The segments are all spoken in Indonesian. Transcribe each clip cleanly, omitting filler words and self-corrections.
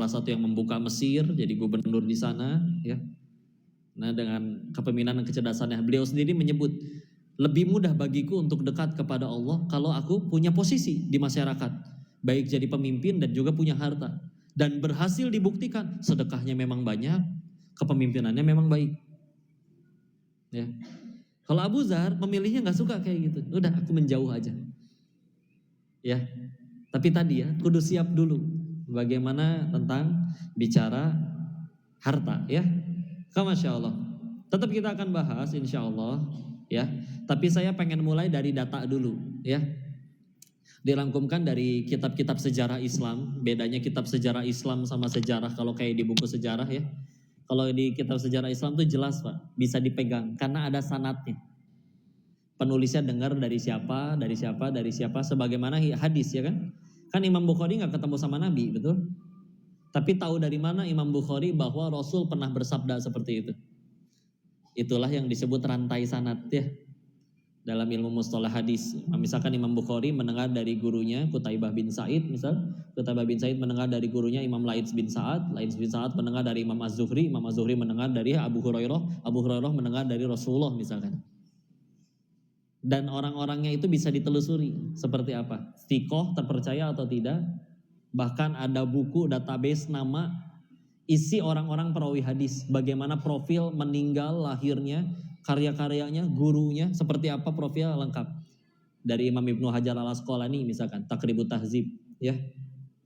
salah satu yang membuka Mesir, jadi gubernur di sana, ya. Nah, dengan kepemimpinan dan kecerdasannya, beliau sendiri menyebut, lebih mudah bagiku untuk dekat kepada Allah kalau aku punya posisi di masyarakat, baik jadi pemimpin dan juga punya harta. Dan berhasil dibuktikan, sedekahnya memang banyak, kepemimpinannya memang baik. Ya. Kalau Abu Dzar memilihnya nggak suka kayak gitu, udah aku menjauh aja. Ya, tapi tadi ya, kudu siap dulu. Bagaimana tentang bicara harta, ya? Masya Allah. Tetap kita akan bahas, insya Allah, ya. Tapi saya pengen mulai dari data dulu, ya. Dirangkumkan dari kitab-kitab sejarah Islam. Bedanya kitab sejarah Islam sama sejarah kalau kayak di buku sejarah, ya. Kalau di kitab sejarah Islam tuh jelas Pak, bisa dipegang karena ada sanadnya. Penulisnya dengar dari siapa, dari siapa, dari siapa, sebagaimana hadis, ya kan? Kan Imam Bukhari nggak ketemu sama Nabi, betul? Tapi tahu dari mana Imam Bukhari bahwa Rasul pernah bersabda seperti itu. Itulah yang disebut rantai sanad, ya. Dalam ilmu mustalah hadis, misalkan Imam Bukhari mendengar dari gurunya Qutaibah bin Sa'id, misal Qutaibah bin Sa'id mendengar dari gurunya Imam Laits bin Sa'ad, Laits bin Sa'ad mendengar dari Imam Az-Zuhri, Imam Az-Zuhri mendengar dari Abu Hurairah, Abu Hurairah mendengar dari Rasulullah misalkan. Dan orang-orangnya itu bisa ditelusuri seperti apa, thiqah, terpercaya atau tidak. Bahkan ada buku database nama isi orang-orang perawi hadis, bagaimana profil meninggal, lahirnya, karya-karyanya, gurunya, seperti apa profil lengkap. Dari Imam Ibnu Hajar al-Asqalani misalkan, Taqribut Tahzib, ya.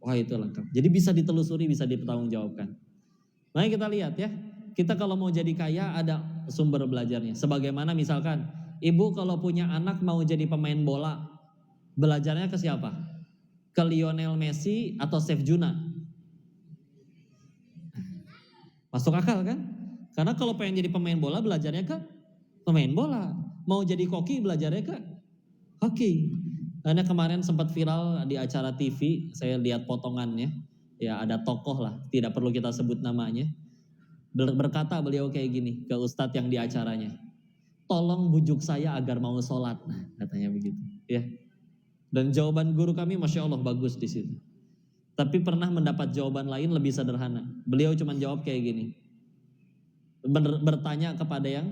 Wah itu lengkap. Jadi bisa ditelusuri, bisa dipertanggungjawabkan. Mari kita lihat ya, kita kalau mau jadi kaya ada sumber belajarnya. Sebagaimana misalkan, ibu kalau punya anak mau jadi pemain bola, belajarnya ke siapa? Ke Lionel Messi atau Chef Juna? Masuk akal kan? Karena kalau pengen jadi pemain bola, belajarnya ke pemain bola. Mau jadi koki, belajarnya ke hoki. Karena kemarin sempat viral di acara TV, saya lihat potongannya. Ya ada tokoh lah, tidak perlu kita sebut namanya. Berkata beliau kayak gini ke ustadz yang di acaranya. Tolong bujuk saya agar mau sholat. Nah, katanya begitu. Ya. Dan jawaban guru kami Masya Allah bagus di situ. Tapi pernah mendapat jawaban lain lebih sederhana. Beliau cuma jawab kayak gini. Bertanya kepada yang,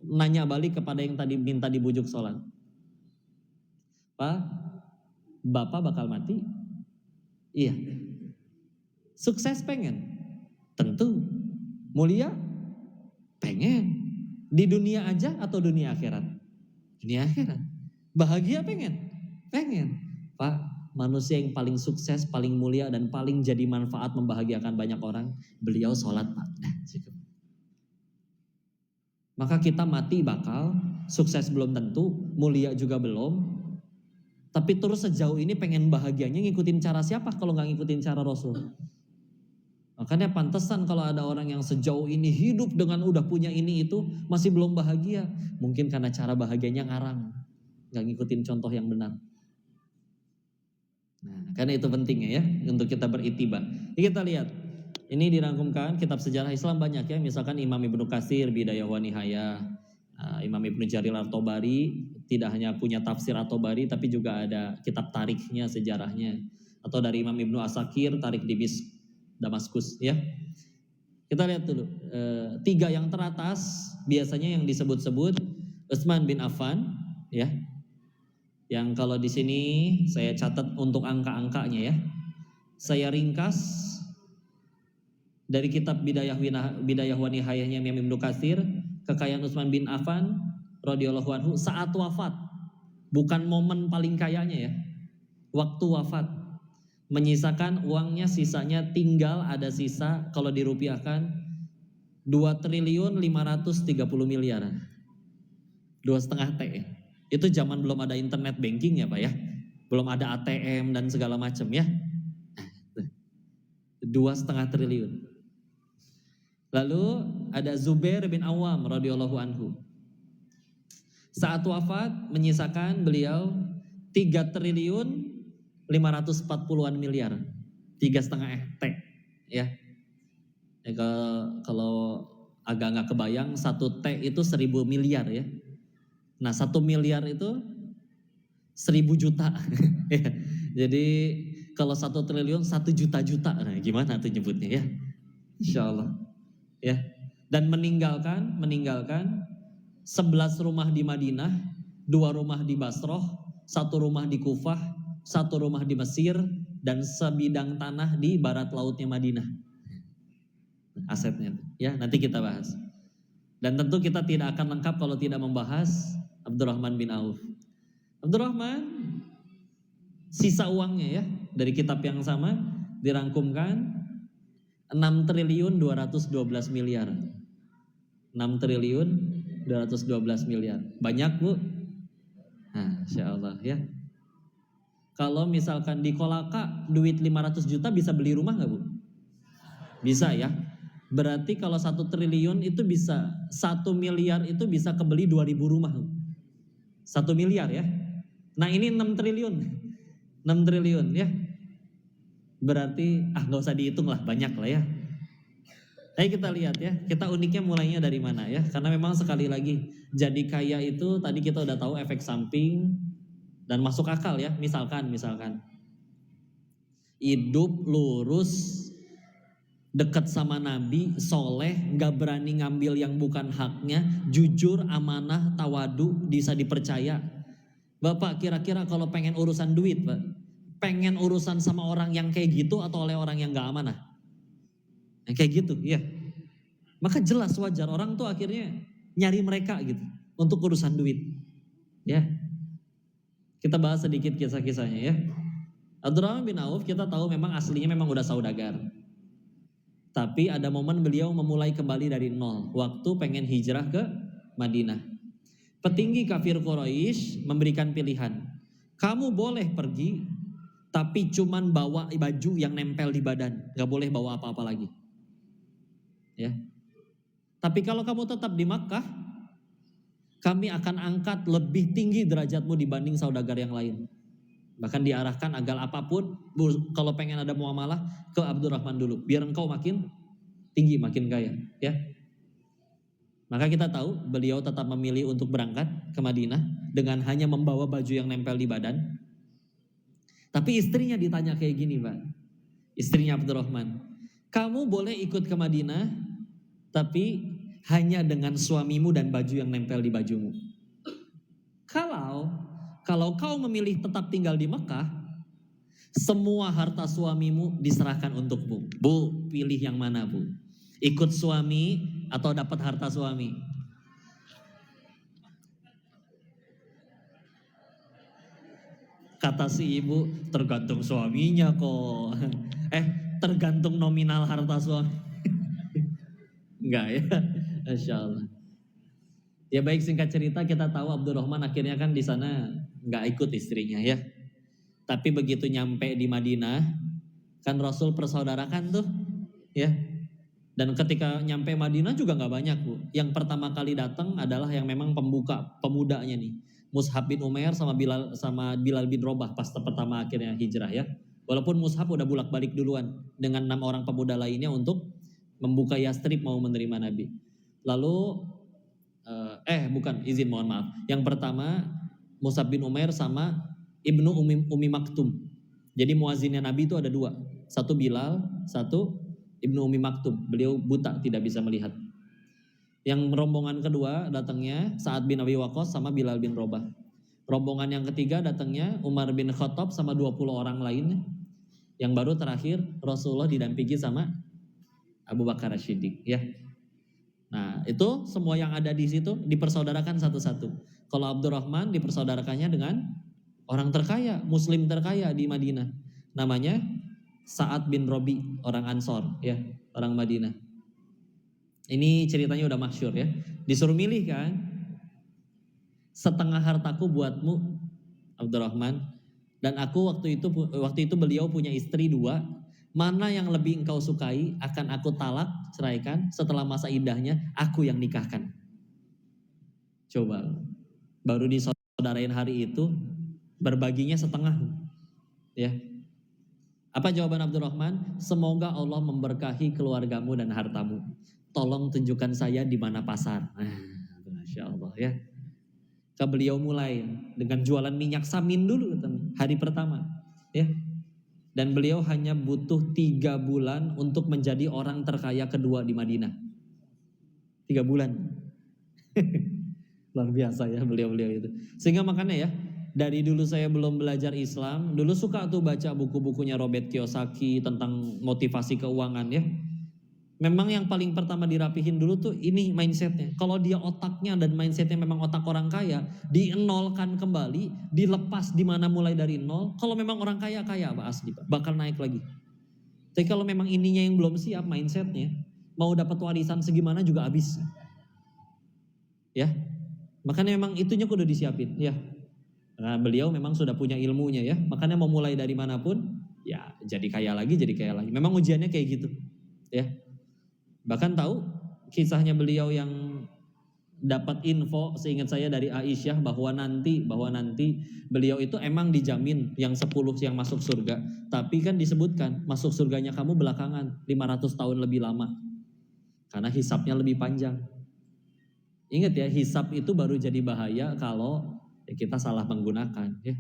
nanya balik kepada yang tadi minta dibujuk sholat. Pak, Bapak bakal mati? Iya. Sukses pengen? Tentu. Mulia? Pengen. Di dunia aja atau dunia akhirat? Dunia akhirat. Bahagia pengen? Pengen. Pak, manusia yang paling sukses, paling mulia, dan paling jadi manfaat membahagiakan banyak orang, beliau sholat Pak. Nah, cukup. Maka kita mati bakal, sukses belum tentu, mulia juga belum. Tapi terus sejauh ini pengen bahagianya ngikutin cara siapa kalau nggak ngikutin cara Rasul? Makanya pantesan kalau ada orang yang sejauh ini hidup dengan udah punya ini itu masih belum bahagia. Mungkin karena cara bahagianya ngarang, nggak ngikutin contoh yang benar. Nah, karena itu pentingnya ya untuk kita beritibar. Jadi kita lihat, ini dirangkumkan kitab sejarah Islam banyak ya. Misalkan Imam Ibnu Katsir, Bidayah wa Nihayah, Imam Ibnu Jarir At-Tabari, tidak hanya punya tafsir At-Tabari tapi juga ada kitab tarikhnya, sejarahnya. Atau dari Imam Ibnu Asakir, Tarik Dimis Damaskus ya. Kita lihat dulu, 3 yang teratas biasanya yang disebut-sebut Utsman bin Affan ya. Yang kalau di sini saya catat untuk angka-angkanya ya. Saya ringkas dari kitab Bidayah wa Nihayahnya Imam Ibnu Katsir, kekayaan Utsman bin Affan radhiyallahu anhu saat wafat, bukan momen paling kayanya ya. Waktu wafat menyisakan uangnya, sisanya tinggal ada sisa kalau dirupiahkan 2.530 miliar. 2,5 T ya. Itu zaman belum ada internet banking ya Pak ya. Belum ada ATM dan segala macam ya. 2,5 triliun. Lalu ada Zubair bin Awam radhiyallahu anhu. Saat wafat menyisakan beliau 3.540-an miliar. 3,5 T ya. Kalau agak nggak kebayang 1 T itu 1.000 miliar ya. Nah 1 miliar itu 1.000 juta. Jadi Kalau 1 triliun 1 juta-juta, nah gimana tuh nyebutnya ya? Insya Allah. Ya. Dan meninggalkan 11 rumah di Madinah, 2 rumah di Basroh, 1 rumah di Kufah, 1 rumah di Mesir, dan sebidang tanah di barat lautnya Madinah. Asetnya, ya nanti kita bahas. Dan tentu kita tidak akan lengkap kalau tidak membahas Abdurrahman bin Auf. Abdurrahman, sisa uangnya ya dari kitab yang sama dirangkumkan 6 triliun 212 miliar. 6 triliun 212 miliar. Banyak Bu? Nah, Insya Allah ya. Kalau misalkan di Kolaka duit 500 juta bisa beli rumah gak Bu? Bisa ya. Berarti kalau 1 triliun itu bisa 1 miliar itu bisa kebeli 2.000 rumah. 1 miliar ya. Nah ini 6 triliun. 6 triliun ya. Berarti gak usah dihitung lah, banyak lah ya. Ayo kita lihat ya, kita uniknya mulainya dari mana ya. Karena memang sekali lagi, jadi kaya itu tadi kita udah tahu efek samping dan masuk akal ya. Misalkan hidup lurus, dekat sama Nabi, soleh, gak berani ngambil yang bukan haknya, jujur, amanah, tawadu, bisa dipercaya. Bapak kira-kira kalau pengen urusan duit, Pak, pengen urusan sama orang yang kayak gitu atau oleh orang yang gak amanah? Yang kayak gitu, ya. Maka jelas wajar orang tuh akhirnya nyari mereka gitu untuk urusan duit. Ya. Kita bahas sedikit kisah-kisahnya ya. Abdurrahman bin Auf kita tahu memang aslinya memang udah saudagar. Tapi ada momen beliau memulai kembali dari nol. Waktu pengen hijrah ke Madinah. Petinggi kafir Quraisy memberikan pilihan. Kamu boleh pergi, tapi cuman bawa baju yang nempel di badan. Gak boleh bawa apa-apa lagi. Ya. Tapi kalau kamu tetap di Makkah, kami akan angkat lebih tinggi derajatmu dibanding saudagar yang lain. Bahkan diarahkan agar apapun, kalau pengen ada muamalah ke Abdurrahman dulu, biar engkau makin tinggi, makin kaya. Ya. Maka kita tahu beliau tetap memilih untuk berangkat ke Madinah dengan hanya membawa baju yang nempel di badan. Tapi istrinya ditanya kayak gini Pak, istrinya Abdurrahman, kamu boleh ikut ke Madinah, tapi hanya dengan suamimu dan baju yang nempel di bajumu. Kalau kau memilih tetap tinggal di Mekah, semua harta suamimu diserahkan untukmu. Bu, pilih yang mana Bu? Ikut suami atau dapat harta suami? Kata si ibu, tergantung suaminya kok. Tergantung nominal harta suami. Enggak ya, Masya Allah. Ya baik, singkat cerita kita tahu Abdurrahman akhirnya kan di sana nggak ikut istrinya ya. Tapi begitu nyampe di Madinah, kan Rasul persaudarakan tuh, ya. Dan ketika nyampe Madinah juga nggak banyak Bu. Yang pertama kali datang adalah yang memang pemudanya nih, Mus'hab bin Umair sama Bilal bin Rabah pas pertama akhirnya hijrah ya. Walaupun Mus'hab udah bolak-balik duluan dengan 6 orang pemuda lainnya untuk membuka Yastrib mau menerima Nabi. Lalu mohon maaf. Yang pertama Mus'hab bin Umair sama Ibnu Umi Maktum. Jadi muazinnya Nabi itu ada 2. Satu Bilal, satu Ibnu Umi Maktum. Beliau buta, tidak bisa melihat. Yang rombongan kedua datangnya Sa'ad bin Abi Waqqas sama Bilal bin Rabah. Rombongan yang ketiga datangnya Umar bin Khattab sama 20 orang lainnya. Yang baru terakhir Rasulullah didampingi sama Abu Bakar As-Siddiq ya. Nah, itu semua yang ada di situ dipersaudarakan satu-satu. Kalau Abdurrahman dipersaudarakannya dengan orang terkaya, muslim terkaya di Madinah. Namanya Sa'ad bin Robi, orang Ansor ya, orang Madinah. Ini ceritanya udah masyhur ya. Disuruh milih kan, setengah hartaku buatmu Abdurrahman, dan aku waktu itu beliau punya istri 2. Mana yang lebih engkau sukai akan aku talak, ceraikan, setelah masa indahnya aku yang nikahkan. Coba, baru disaudarain hari itu, berbaginya setengah. Ya. Apa jawaban Abdurrahman? Semoga Allah memberkahi keluargamu dan hartamu. Tolong tunjukkan saya di mana pasar. Masya Allah ya. Beliau mulai dengan jualan minyak samin dulu hari pertama. Ya. Dan beliau hanya butuh 3 bulan untuk menjadi orang terkaya kedua di Madinah. 3 bulan. Luar biasa ya beliau-beliau itu. Sehingga makanya ya, dari dulu saya belum belajar Islam, dulu suka tuh baca buku-bukunya Robert Kiyosaki tentang motivasi keuangan ya. Memang yang paling pertama dirapihin dulu tuh ini mindsetnya. Kalau dia otaknya dan mindsetnya memang otak orang kaya, dienolkan kembali, dilepas di mana mulai dari nol. Kalau memang orang kaya Pak asli Pak, bakal naik lagi. Tapi kalau memang ininya yang belum siap mindsetnya, mau dapat warisan segimana juga habis. Ya, makanya memang itunya kudu disiapin ya. Nah, beliau memang sudah punya ilmunya ya, makanya mau mulai dari manapun, ya jadi kaya lagi. Memang ujiannya kayak gitu ya. Bahkan tahu kisahnya beliau yang dapat info seingat saya dari Aisyah bahwa nanti beliau itu emang dijamin yang 10 yang masuk surga. Tapi kan disebutkan masuk surganya kamu belakangan 500 tahun lebih lama. Karena hisapnya lebih panjang. Ingat ya, hisap itu baru jadi bahaya kalau ya kita salah menggunakan ya.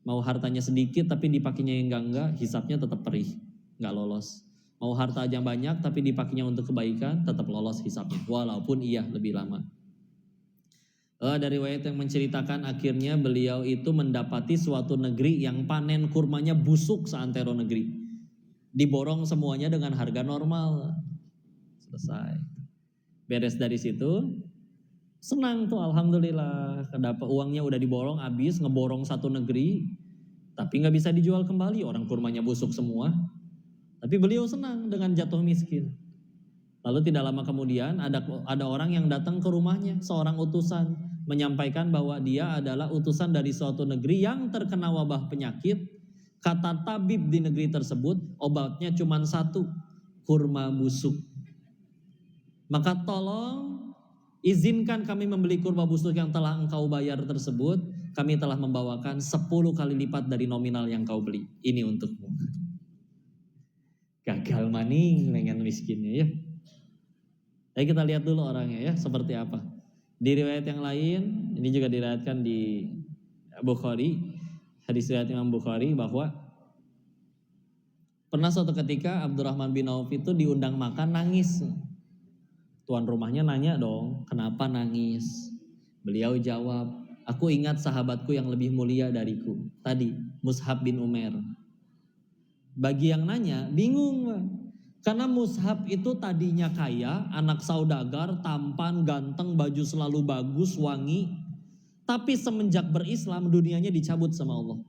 Mau hartanya sedikit tapi dipakainya yang enggak, hisapnya tetap perih, enggak lolos. Mau harta yang banyak tapi dipakainya untuk kebaikan, tetap lolos hisapnya, walaupun iya lebih lama. Dari riwayat yang menceritakan akhirnya beliau itu mendapati suatu negeri yang panen kurmanya busuk seantero negeri. Diborong semuanya dengan harga normal. Selesai. Beres dari situ, senang tuh alhamdulillah. Dapat uangnya udah diborong habis, ngeborong satu negeri, tapi nggak bisa dijual kembali, orang kurmanya busuk semua. Tapi beliau senang dengan jatuh miskin. Lalu tidak lama kemudian ada orang yang datang ke rumahnya, seorang utusan, menyampaikan bahwa dia adalah utusan dari suatu negeri yang terkena wabah penyakit. Kata tabib di negeri tersebut, obatnya cuma satu, kurma busuk. Maka tolong izinkan kami membeli kurma busuk yang telah engkau bayar tersebut. Kami telah membawakan 10 kali lipat dari nominal yang kau beli. Ini untukmu. Gagal maning dengan miskinnya ya. Jadi kita lihat dulu orangnya ya seperti apa. Di riwayat yang lain, ini juga diriwayatkan di Bukhari, hadis riwayat Imam Bukhari bahwa pernah suatu ketika Abdurrahman bin Auf itu diundang makan nangis. Tuan rumahnya nanya dong, kenapa nangis? Beliau jawab, aku ingat sahabatku yang lebih mulia dariku. Tadi, Mus'hab bin Umair. Bagi yang nanya, bingung. Karena Mus'hab itu tadinya kaya, anak saudagar, tampan, ganteng, baju selalu bagus, wangi. Tapi semenjak berislam, dunianya dicabut sama Allah.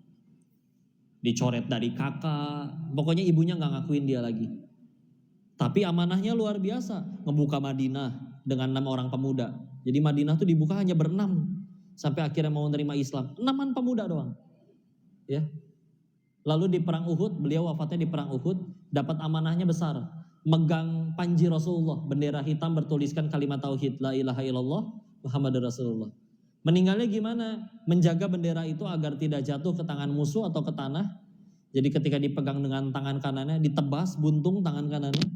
Dicoret dari kakak, pokoknya ibunya gak ngakuin dia lagi. Tapi amanahnya luar biasa, ngebuka Madinah dengan 6 orang pemuda. Jadi Madinah tuh dibuka hanya ber-6, sampai akhirnya mau menerima Islam. 6 pemuda doang. Ya. Lalu di perang Uhud, beliau wafatnya di perang Uhud, dapat amanahnya besar. Megang panji Rasulullah, bendera hitam bertuliskan kalimat tauhid, la ilaha illallah, Muhammadur Rasulullah. Meninggalnya gimana? Menjaga bendera itu agar tidak jatuh ke tangan musuh atau ke tanah. Jadi ketika dipegang dengan tangan kanannya, ditebas buntung tangan kanannya.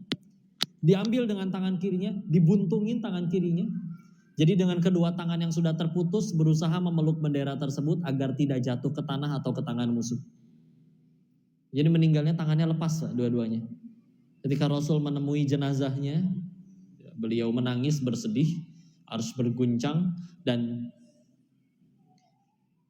Diambil dengan tangan kirinya, dibuntungin tangan kirinya. Jadi dengan kedua tangan yang sudah terputus, berusaha memeluk bendera tersebut agar tidak jatuh ke tanah atau ke tangan musuh. Jadi meninggalnya tangannya lepas dua-duanya. Ketika Rasul menemui jenazahnya, beliau menangis bersedih, harus berguncang dan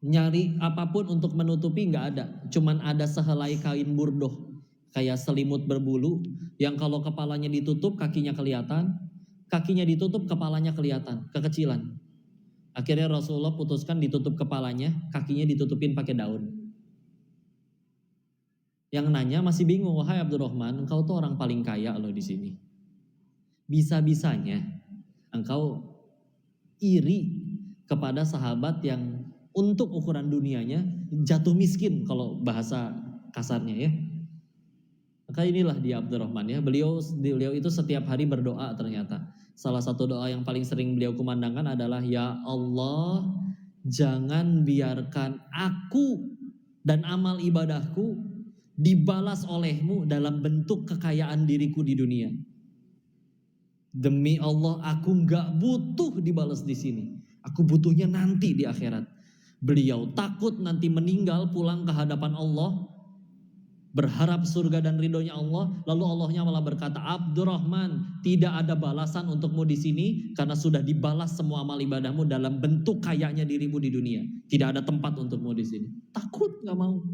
nyari apapun untuk menutupi nggak ada. Cuman ada sehelai kain burdoh, kayak selimut berbulu, yang kalau kepalanya ditutup kakinya kelihatan, kakinya ditutup kepalanya kelihatan, kekecilan. Akhirnya Rasulullah putuskan ditutup kepalanya, kakinya ditutupin pakai daun. Yang nanya masih bingung, wahai Abdurrahman, engkau tuh orang paling kaya loh di sini. Bisa-bisanya engkau iri kepada sahabat yang untuk ukuran dunianya jatuh miskin kalau bahasa kasarnya ya. Maka inilah dia Abdurrahman ya. Beliau itu setiap hari berdoa ternyata. Salah satu doa yang paling sering beliau kumandangkan adalah, ya Allah, jangan biarkan aku dan amal ibadahku dibalas olehmu dalam bentuk kekayaan diriku di dunia. Demi Allah, aku gak butuh dibalas di sini. Aku butuhnya nanti di akhirat. Beliau takut nanti meninggal pulang ke hadapan Allah, berharap surga dan ridhonya Allah, lalu Allahnya malah berkata, Abdurrahman, tidak ada balasan untukmu di sini karena sudah dibalas semua amal ibadahmu dalam bentuk kayaknya dirimu di dunia. Tidak ada tempat untukmu di sini. Takut, nggak mau.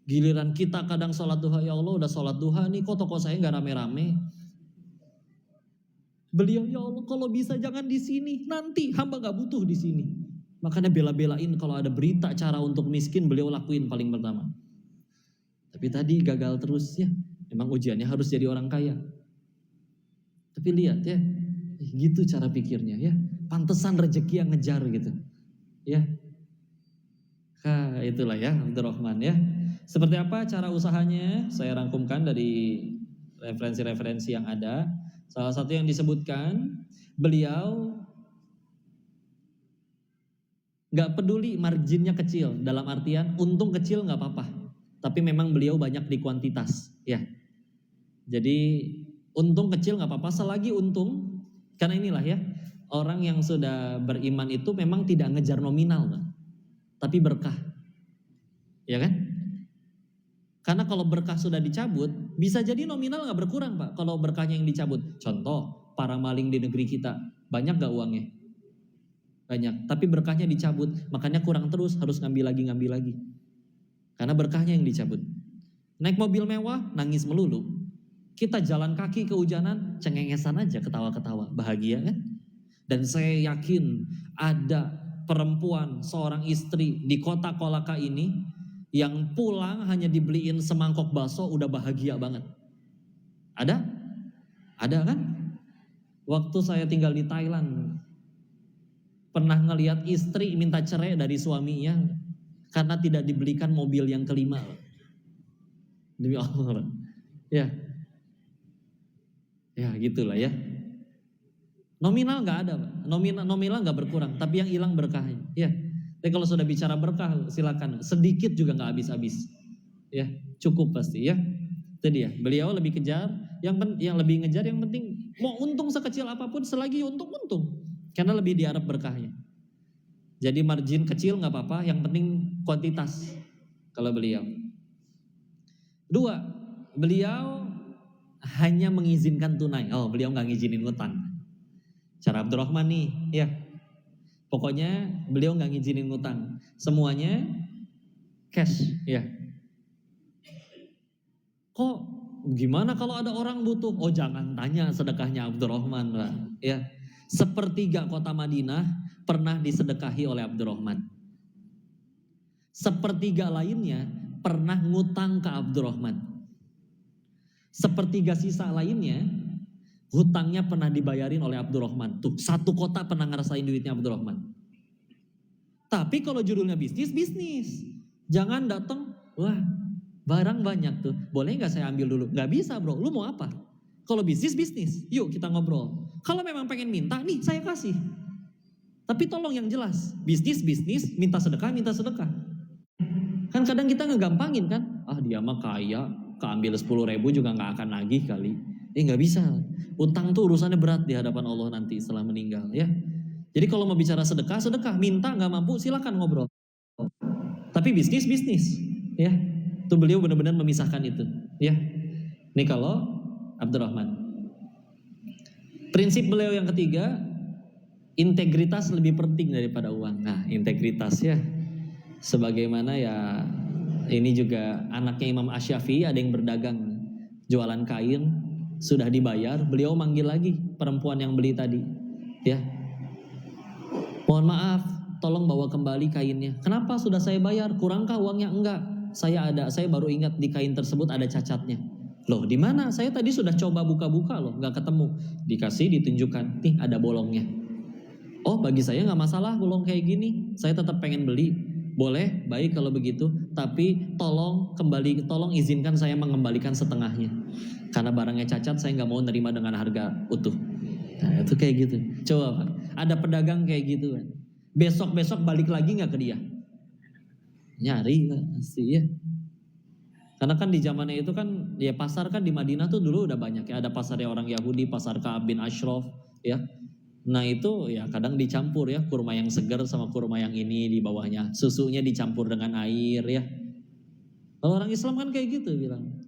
Giliran kita kadang sholat duha, ya Allah udah sholat duha nih, kok toko saya nggak rame-rame. Beliau, ya Allah kalau bisa jangan di sini, nanti hamba nggak butuh di sini. Makanya bela-belain kalau ada berita cara untuk miskin, beliau lakuin paling pertama. Tapi tadi gagal terus ya. Memang ujiannya harus jadi orang kaya. Tapi lihat ya, gitu cara pikirnya ya. Pantesan rezeki yang ngejar gitu. Ya. Itulah ya Abdurrahman ya. Seperti apa cara usahanya? Saya rangkumkan dari referensi-referensi yang ada. Salah satu yang disebutkan, beliau gak peduli marginnya kecil. Dalam artian untung kecil gak apa-apa. Tapi memang beliau banyak di kuantitas, ya. Jadi untung kecil nggak apa-apa, selagi untung, karena inilah ya orang yang sudah beriman itu memang tidak ngejar nominal, Pak, tapi berkah, ya kan? Karena kalau berkah sudah dicabut, bisa jadi nominal nggak berkurang, Pak. Kalau berkahnya yang dicabut, contoh para maling di negeri kita, banyak nggak uangnya? Banyak, tapi berkahnya dicabut, makanya kurang terus, harus ngambil lagi. Karena berkahnya yang dicabut. Naik mobil mewah, nangis melulu. Kita jalan kaki kehujanan, cengengesan aja, ketawa-ketawa, bahagia kan? Dan saya yakin ada perempuan, seorang istri di kota Kolaka ini, yang pulang hanya dibeliin semangkok bakso udah bahagia banget. Ada? Ada kan? Waktu saya tinggal di Thailand, pernah ngelihat istri minta cerai dari suaminya, karena tidak dibelikan mobil yang kelima. Demi Allah. Ya. Ya gitulah ya. Nominal gak ada, Pak. Nominal gak berkurang, tapi yang hilang berkahnya. Ya. Tapi kalau sudah bicara berkah, silakan. Sedikit juga gak habis-habis. Ya, cukup pasti ya. Itu dia. Beliau lebih kejar, yang lebih ngejar yang penting mau untung sekecil apapun, selagi untung. Karena lebih diharap berkahnya. Jadi margin kecil nggak apa-apa, yang penting kuantitas. Kalau beliau. 2, beliau hanya mengizinkan tunai. Oh, beliau nggak ngizinin ngutang. Cara Abdurrahman nih, ya. Pokoknya beliau nggak ngizinin ngutang. Semuanya cash, ya. Kok gimana kalau ada orang butuh? Oh, jangan tanya sedekahnya Abdurrahman, Pak. Ya. Sepertiga kota Madinah pernah disedekahi oleh Abdurrahman. Sepertiga lainnya pernah ngutang ke Abdurrahman. Sepertiga sisa lainnya hutangnya pernah dibayarin oleh Abdurrahman. Tuh, satu kota pernah ngerasain duitnya Abdurrahman. Tapi kalau judulnya bisnis. Jangan datang, wah barang banyak tuh, boleh gak saya ambil dulu? Gak bisa bro, lu mau apa? Kalau bisnis, yuk kita ngobrol. Kalau memang pengen minta, nih saya kasih. Tapi tolong yang jelas, bisnis, minta sedekah. Kan kadang kita ngegampangin kan, dia mah kaya, keambil 10.000 juga gak akan nagih kali. Gak bisa, utang tuh urusannya berat di hadapan Allah nanti setelah meninggal ya. Jadi kalau mau bicara sedekah, minta gak mampu silakan ngobrol. Tapi bisnis ya. Itu beliau benar-benar memisahkan itu ya. Ini kalau Abdurrahman. Prinsip beliau yang ketiga, integritas lebih penting daripada uang. Nah, integritas ya. Sebagaimana ya, ini juga anaknya Imam Asy-Syafi'i, ada yang berdagang jualan kain, sudah dibayar, beliau manggil lagi perempuan yang beli tadi. Ya. Mohon maaf, tolong bawa kembali kainnya. Kenapa? Sudah saya bayar, kurangkah uangnya? Enggak. Saya baru ingat di kain tersebut ada cacatnya. Loh, di mana? Saya tadi sudah coba buka-buka loh, nggak ketemu. Dikasih, ditunjukkan, nih ada bolongnya. Oh, bagi saya nggak masalah bolong kayak gini. Saya tetap pengen beli. Boleh, baik kalau begitu. Tapi tolong izinkan saya mengembalikan setengahnya. Karena barangnya cacat, saya nggak mau nerima dengan harga utuh. Nah, itu kayak gitu. Coba Pak, ada pedagang kayak gitu kan. Besok balik lagi nggak ke dia? Nyari Pak, pasti ya. Karena kan di zamannya itu kan, ya pasar kan di Madinah tuh dulu udah banyak ya. Ada pasarnya orang Yahudi, pasar Ka'ab bin Ashraf ya. Nah itu ya kadang dicampur ya, kurma yang segar sama kurma yang ini di bawahnya. Susunya dicampur dengan air ya. Kalau orang Islam kan kayak gitu bilang,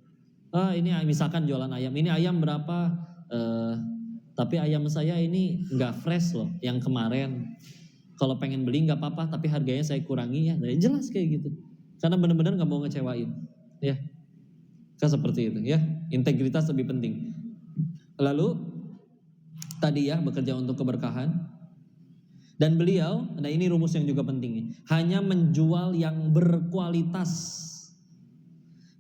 ini misalkan jualan ayam, ini ayam berapa? Eh, tapi ayam saya ini nggak fresh loh, yang kemarin. Kalau pengen beli nggak apa-apa, tapi harganya saya kurangi ya. Jelas kayak gitu. Karena benar-benar nggak mau ngecewain, ya. Kan seperti itu, ya. Integritas lebih penting. Lalu tadi ya bekerja untuk keberkahan. Dan beliau, nah ini rumus yang juga penting, hanya menjual yang berkualitas.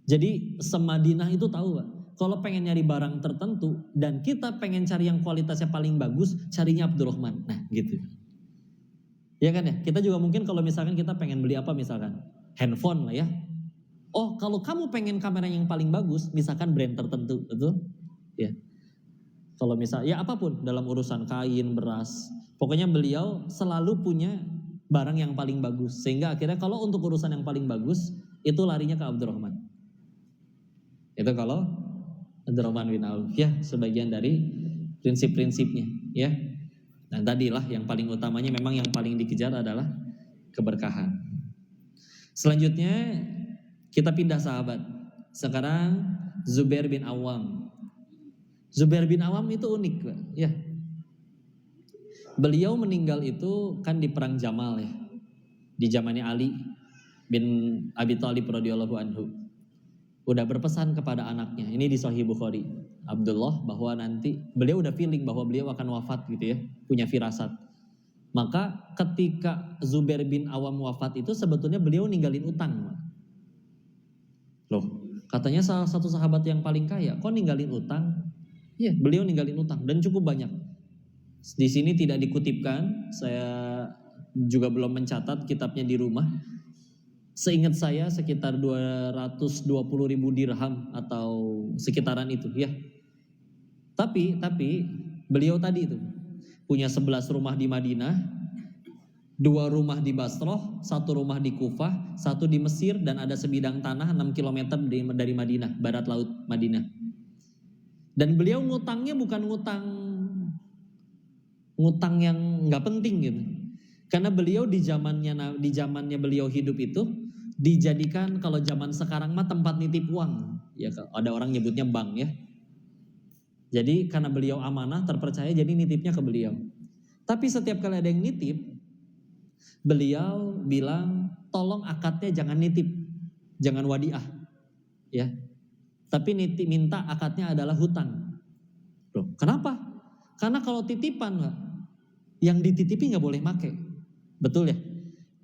Jadi semadinah itu tahu Pak, kalau pengen nyari barang tertentu dan kita pengen cari yang kualitasnya paling bagus, carinya Abdurrahman. Nah gitu. Ya kan ya, kita juga mungkin kalau misalkan kita pengen beli apa misalkan, handphone lah ya. Oh kalau kamu pengen kamera yang paling bagus, misalkan brand tertentu, betul? Ya. Kalau misal, ya apapun dalam urusan kain, beras, pokoknya beliau selalu punya barang yang paling bagus. Sehingga akhirnya kalau untuk urusan yang paling bagus, itu larinya ke Abdurrahman. Itu kalau Abdurrahman bin Auf, ya sebagian dari prinsip-prinsipnya, ya. Dan tadilah yang paling utamanya memang yang paling dikejar adalah keberkahan. Selanjutnya kita pindah sahabat. Sekarang Zubair bin Awam. Zubair bin Awam itu unik, ya. Beliau meninggal itu kan di perang Jamal ya. Di zamannya Ali bin Abi Thalib radhiyallahu anhu. Udah berpesan kepada anaknya. Ini di Sahih Bukhari. Abdullah bahwa nanti beliau udah feeling bahwa beliau akan wafat gitu ya, punya firasat. Maka ketika Zubair bin Awam wafat itu sebetulnya beliau ninggalin utang. Loh, katanya salah satu sahabat yang paling kaya, kok ninggalin utang? Iya, beliau ninggalin utang dan cukup banyak. Di sini tidak dikutipkan, saya juga belum mencatat kitabnya di rumah. Seingat saya sekitar 220.000 dirham atau sekitaran itu ya. Tapi beliau tadi itu punya 11 rumah di Madinah, 2 rumah di Basrah, 1 rumah di Kufah, 1 di Mesir dan ada sebidang tanah 6 km dari Madinah, barat laut Madinah. Dan beliau ngutangnya bukan ngutang yang nggak penting gitu. Karena beliau di zamannya beliau hidup itu dijadikan kalau zaman sekarang mah tempat nitip uang. Ya ada orang nyebutnya bank ya. Jadi karena beliau amanah terpercaya jadi nitipnya ke beliau. Tapi setiap kali ada yang nitip, beliau bilang tolong akadnya jangan nitip, jangan wadiah, ya. Tapi minta akadnya adalah hutang. Loh, kenapa? Karena kalau titipan, yang dititipi nggak boleh make, betul ya?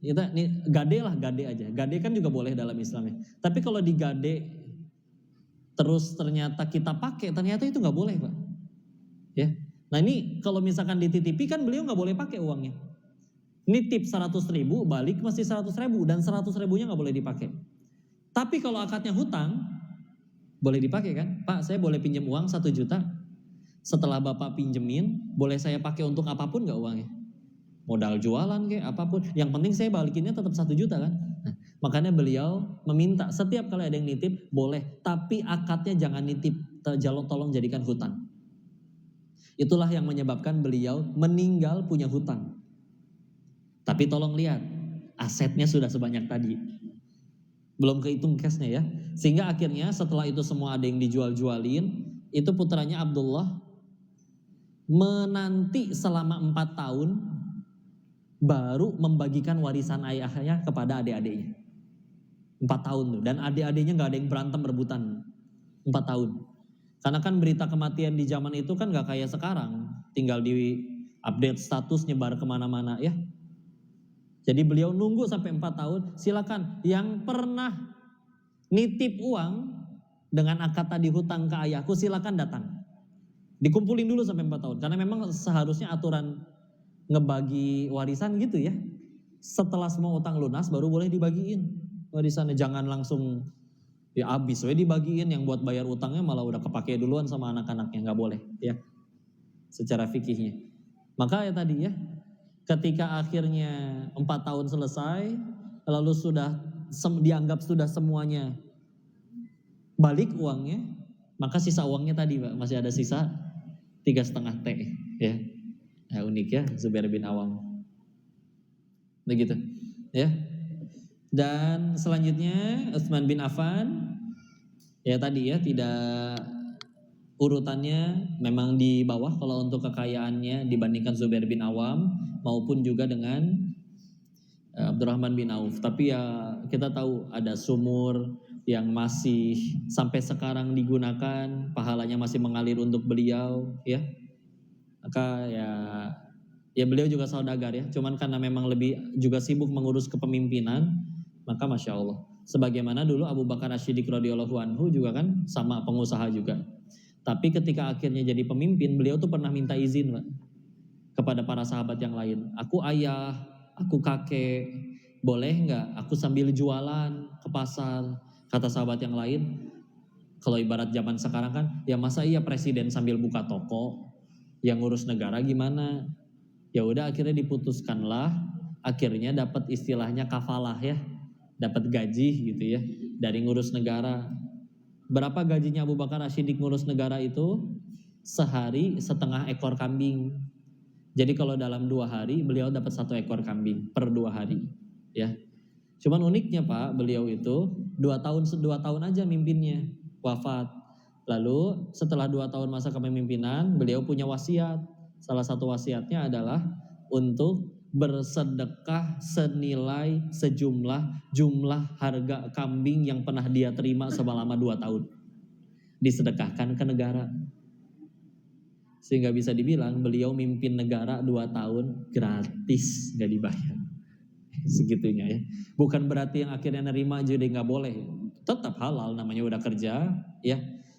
Kita nih gade aja. Gade kan juga boleh dalam Islam ya. Tapi kalau digade terus ternyata kita pakai, ternyata itu nggak boleh Pak. Ya. Nah ini kalau misalkan dititipi kan beliau nggak boleh pakai uangnya. Nitip 100.000 balik masih 100.000 dan 100.000-nya nggak boleh dipakai. Tapi kalau akadnya hutang boleh dipakai kan? Pak saya boleh pinjam uang 1 juta. Setelah Bapak pinjemin boleh saya pakai untuk apapun nggak uangnya? Modal jualan kayak apapun. Yang penting saya balikinnya tetap 1 juta kan? Nah, makanya beliau meminta setiap kali ada yang nitip boleh, tapi akadnya jangan nitip, tolong jadikan hutang. Itulah yang menyebabkan beliau meninggal punya hutang. Tapi tolong lihat, asetnya sudah sebanyak tadi. Belum kehitung cashnya ya. Sehingga akhirnya setelah itu semua ada yang dijual-jualin, itu putranya Abdullah menanti selama 4 tahun baru membagikan warisan ayahnya kepada adik-adiknya. 4 tahun tuh. Dan adik-adiknya gak ada yang berantem rebutan. 4 tahun. Karena kan berita kematian di zaman itu kan gak kayak sekarang. Tinggal di update status nyebar kemana-mana ya. Jadi beliau nunggu sampai 4 tahun. Silakan yang pernah nitip uang dengan akad tadi hutang ke ayahku silakan datang. Dikumpulin dulu sampai 4 tahun. Karena memang seharusnya aturan ngebagi warisan gitu ya. Setelah semua utang lunas baru boleh dibagiin warisannya. Jangan langsung ya habis dibagiin, yang buat bayar utangnya malah udah kepake duluan sama anak-anaknya. Gak boleh ya secara fikihnya. Maka ya tadi ya, ketika akhirnya 4 tahun selesai, lalu sudah dianggap sudah semuanya balik uangnya, maka sisa uangnya tadi Pak, masih ada sisa 3,5 T ya. Ya unik ya Zubair bin Awam. Begitu ya. Dan selanjutnya Utsman bin Affan, ya tadi ya tidak urutannya memang di bawah kalau untuk kekayaannya dibandingkan Zubair bin Awam maupun juga dengan Abdurrahman bin Auf. Tapi ya kita tahu ada sumur yang masih sampai sekarang digunakan, pahalanya masih mengalir untuk beliau, ya. Maka ya beliau juga saudagar ya. Cuman karena memang lebih juga sibuk mengurus kepemimpinan, maka masya Allah. Sebagaimana dulu Abu Bakar As-Siddiq radhiyallahu anhu juga kan sama pengusaha juga. Tapi ketika akhirnya jadi pemimpin, beliau tuh pernah minta izin, Pak, kepada para sahabat yang lain. Aku ayah, aku kakek, boleh nggak aku sambil jualan ke pasar? Kata sahabat yang lain, kalau ibarat zaman sekarang kan, ya masa iya presiden sambil buka toko, yang ngurus negara gimana? Ya udah akhirnya diputuskanlah, akhirnya dapat istilahnya kafalah ya, dapat gaji gitu ya dari ngurus negara. Berapa gajinya Abu Bakar As-Siddiq ngurus negara itu? Sehari setengah ekor kambing. Jadi kalau dalam 2 hari beliau dapat 1 ekor kambing per 2 hari, ya. Cuman uniknya Pak, beliau itu 2 tahun aja mimpinnya, wafat. Lalu setelah 2 tahun masa kepemimpinan, beliau punya wasiat. Salah satu wasiatnya adalah untuk bersedekah senilai jumlah harga kambing yang pernah dia terima selama 2 tahun. Disedekahkan ke negara. Sehingga bisa dibilang beliau mimpin negara 2 tahun gratis, gak dibayar. Segitunya ya. Bukan berarti yang akhirnya nerima jadi gak boleh. Tetap halal, namanya udah kerja ya.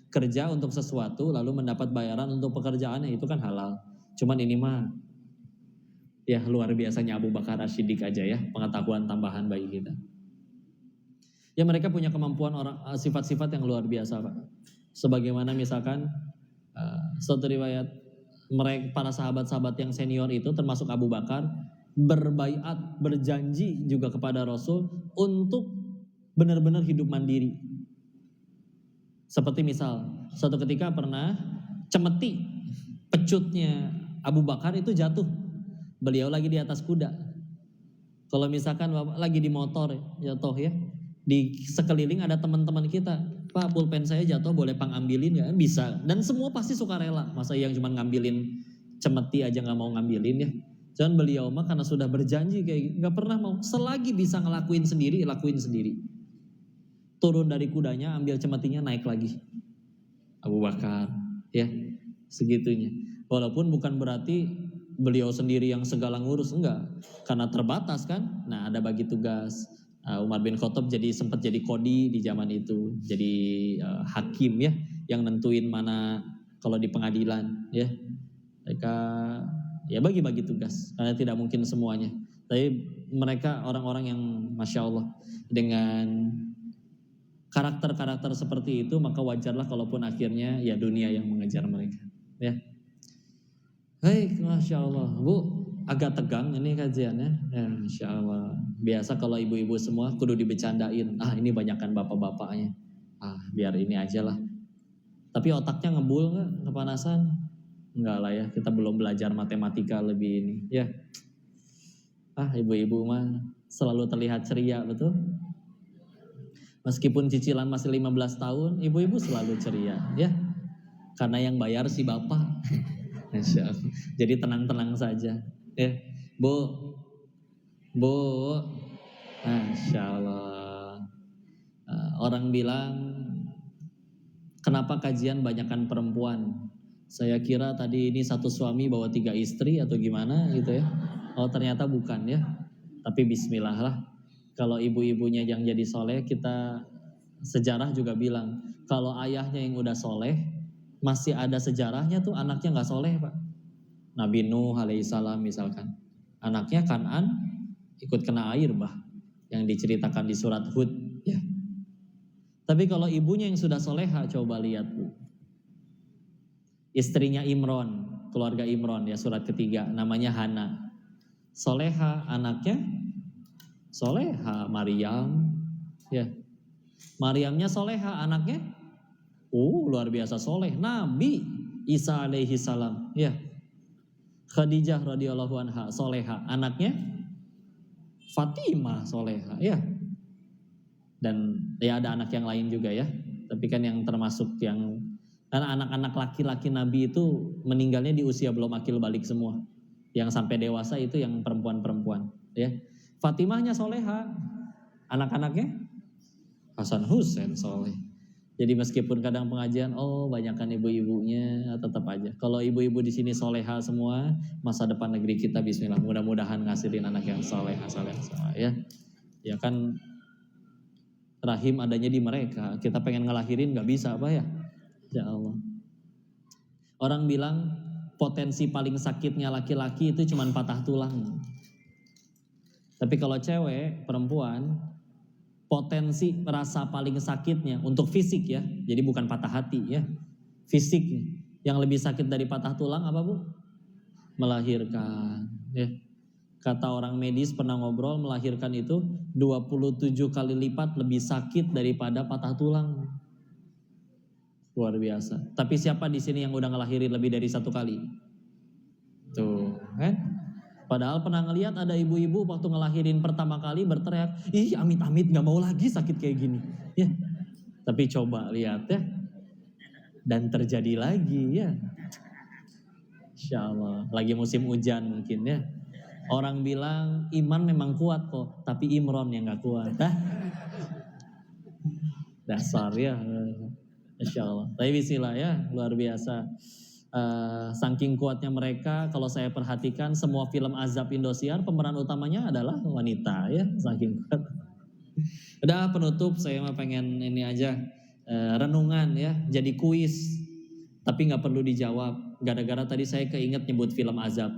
Kerja untuk sesuatu lalu mendapat bayaran untuk pekerjaannya, itu kan halal. Cuman ini mah ya luar biasanya Abu Bakar As-Siddiq aja ya, pengetahuan tambahan bagi kita. Ya mereka punya kemampuan sifat-sifat yang luar biasa Pak. Sebagaimana misalkan suatu riwayat mereka para sahabat-sahabat yang senior itu termasuk Abu Bakar berbaiat, berjanji juga kepada Rasul untuk benar-benar hidup mandiri. Seperti misal suatu ketika pernah cemeti pecutnya Abu Bakar itu jatuh. Beliau lagi di atas kuda. Kalau misalkan Bapak lagi di motor jatuh ya, di sekeliling ada teman-teman kita, Pak pulpen saya jatuh boleh Pang ambilin ya? Bisa. Dan semua pasti suka rela. Masa yang cuma ngambilin cemeti aja nggak mau ngambilin ya? Jangan beliau mah karena sudah berjanji kayak nggak pernah mau. Selagi bisa ngelakuin sendiri, lakuin sendiri. Turun dari kudanya, ambil cemetinya, naik lagi. Abu Bakar, ya segitunya. Walaupun bukan berarti beliau sendiri yang segala ngurus, enggak. Karena terbatas kan. Nah ada bagi tugas. Umar bin Khattab sempat jadi kodi di zaman itu, jadi hakim ya, yang nentuin mana kalau di pengadilan ya. Mereka ya bagi-bagi tugas karena tidak mungkin semuanya. Tapi mereka orang-orang yang masya Allah dengan karakter-karakter seperti itu, maka wajarlah kalaupun akhirnya ya dunia yang mengejar mereka. Ya, baik, masya Allah, Bu. Agak tegang ini kajiannya, ya insya Allah. Biasa kalau ibu-ibu semua kudu dibecandain, ini banyakkan bapak-bapaknya, biar ini aja lah. Tapi otaknya ngebul nggak, kepanasan? Enggak lah ya, kita belum belajar matematika lebih ini, ya. Ibu-ibu mah selalu terlihat ceria, betul? Meskipun cicilan masih 15 tahun, ibu-ibu selalu ceria, ya. Karena yang bayar si bapak. Insya Allah. Jadi tenang-tenang saja. Ya, Bu, Masya Allah. Orang bilang, kenapa kajian banyakkan perempuan? Saya kira tadi ini satu suami bawa 3 istri atau gimana gitu ya. Oh ternyata bukan ya. Tapi bismillah lah. Kalau ibu-ibunya yang jadi soleh, kita sejarah juga bilang, kalau ayahnya yang udah soleh, masih ada sejarahnya tuh anaknya gak soleh Pak. Nabi Nuh alaihissalam misalkan, anaknya Kan'an ikut kena air yang diceritakan di surat Hud ya. Tapi kalau ibunya yang sudah soleha, coba lihat Bu, istrinya Imron, keluarga Imron ya, surat ketiga, namanya Hana, soleha, anaknya soleha. Maryam ya, Maryamnya soleha, anaknya luar biasa soleh, Nabi Isa alaihi salam ya. Khadijah radhiyallahu anha soleha, anaknya Fatimah soleha ya. Dan ya ada anak yang lain juga ya. Tapi kan yang termasuk yang karena anak-anak laki-laki Nabi itu meninggalnya di usia belum akil balik semua. Yang sampai dewasa itu yang perempuan-perempuan ya. Fatimahnya soleha, anak-anaknya Hasan Husain soleh. Jadi meskipun kadang pengajian, banyakkan ibu-ibunya, tetap aja. Kalau ibu-ibu di sini soleha semua, masa depan negeri kita bismillah. Mudah-mudahan ngasihin anak yang soleha ya. Ya kan rahim adanya di mereka. Kita pengen ngelahirin nggak bisa apa ya? Ya Allah. Orang bilang potensi paling sakitnya laki-laki itu cuma patah tulang. Tapi kalau cewek, perempuan, potensi rasa paling sakitnya untuk fisik ya. Jadi bukan patah hati ya. Fisik yang lebih sakit dari patah tulang apa Bu? Melahirkan ya. Kata orang medis pernah ngobrol, melahirkan itu 27 kali lipat lebih sakit daripada patah tulang. Luar biasa. Tapi siapa di sini yang udah ngelahirin lebih dari 1 kali? Tuh, kan? Padahal pernah ngelihat ada ibu-ibu waktu ngelahirin pertama kali berteriak, ih amit-amit gak mau lagi sakit kayak gini. Ya. Tapi coba lihat ya. Dan terjadi lagi ya. Insya Allah. Lagi musim hujan mungkin ya. Orang bilang iman memang kuat kok, tapi Imron yang gak kuat. Dasar ya. Insya Allah. Tapi bismillah ya, luar biasa. Saking kuatnya mereka, kalau saya perhatikan semua film azab Indosiar pemeran utamanya adalah wanita ya, saking kuat. Udah penutup, saya mah pengen ini aja renungan ya, jadi kuis, tapi nggak perlu dijawab. Gara-gara tadi saya keinget nyebut film azab.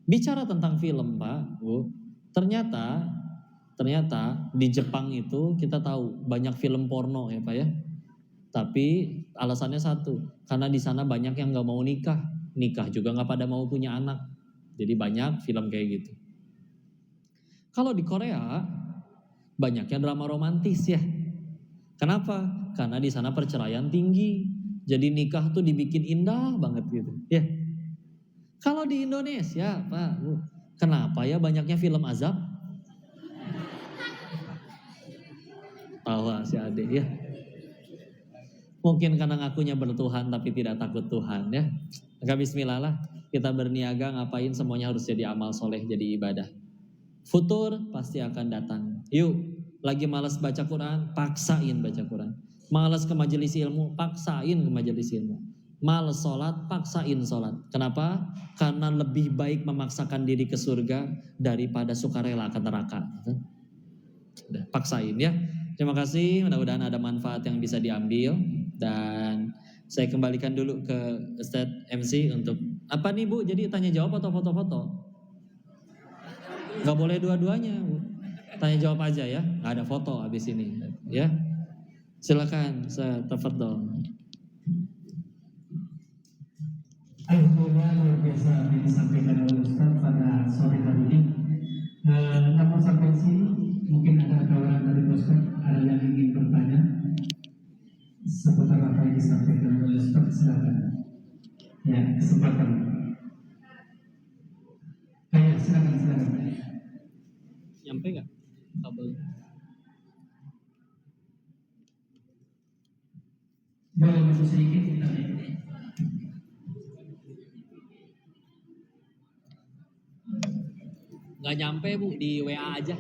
Bicara tentang film Pak, Bu, ternyata di Jepang itu kita tahu banyak film porno ya Pak ya. Tapi alasannya satu, karena di sana banyak yang nggak mau nikah juga nggak pada mau punya anak, jadi banyak film kayak gitu. Kalau di Korea banyaknya drama romantis ya. Kenapa? Karena di sana perceraian tinggi, jadi nikah tuh dibikin indah banget gitu. Ya. Kalau di Indonesia Pak, Bu, kenapa ya banyaknya film azab? Tawa si Ade ya. Mungkin karena ngakunya bertuhan tapi tidak takut Tuhan ya. Maka bismillah lah, kita berniaga ngapain semuanya harus jadi amal soleh, jadi ibadah. Futur pasti akan datang. Yuk, lagi malas baca Quran, paksain baca Quran. Malas ke majelis ilmu, paksain ke majelis ilmu. Malas sholat, paksain sholat. Kenapa? Karena lebih baik memaksakan diri ke surga daripada sukarela ke neraka. Udah, paksain ya. Terima kasih, mudah-mudahan ada manfaat yang bisa diambil. Dan saya kembalikan dulu ke Ustadz MC untuk apa nih Bu? Jadi tanya jawab atau foto-foto? Gak boleh dua-duanya Bu. Tanya jawab aja ya, gak ada foto habis ini ya. Silakan, saya tafadhol. Alhamdulillah luar biasa yang disampaikan oleh Ustaz pada sore hari ini. Namun sampai sini mungkin ada kawan dari Ustaz ada yang ingin bertanya seputar apa yang disampaikan oleh Ustaz, silakan. Ya, kesempatan. Ayo, silakan. Nyampe nggak kabel? Boleh maju sedikit kita. Nggak nyampe Bu, di WA aja.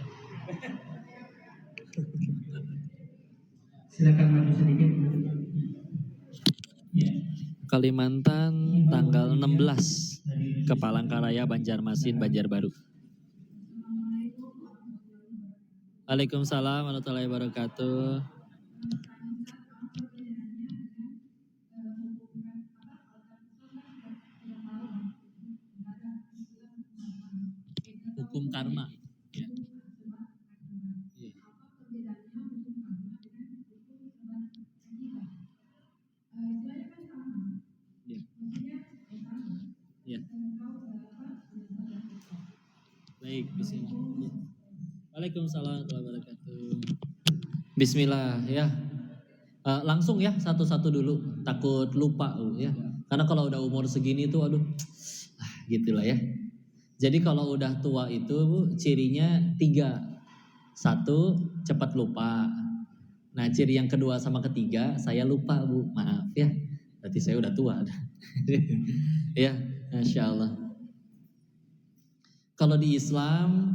Silakan maju sedikit. Ya. Kalimantan tanggal 16 ke Palangkaraya, Banjarmasin, Banjarbaru. Waalaikumsalam warahmatullahi wabarakatuh. Hukum karma. Ya. Ya. Ya. Baik, bismillah. Waalaikumsalam warahmatullahi wabarakatuh. Bismillah ya. Langsung ya satu-satu dulu, takut lupa ya. Karena kalau udah umur segini tuh aduh, gitulah ya. Jadi kalau udah tua itu Bu, cirinya 3. Satu, cepat lupa. Nah, ciri yang kedua sama ketiga, saya lupa Bu, maaf ya. Berarti saya udah tua. Ya, Masya Allah. Kalau di Islam,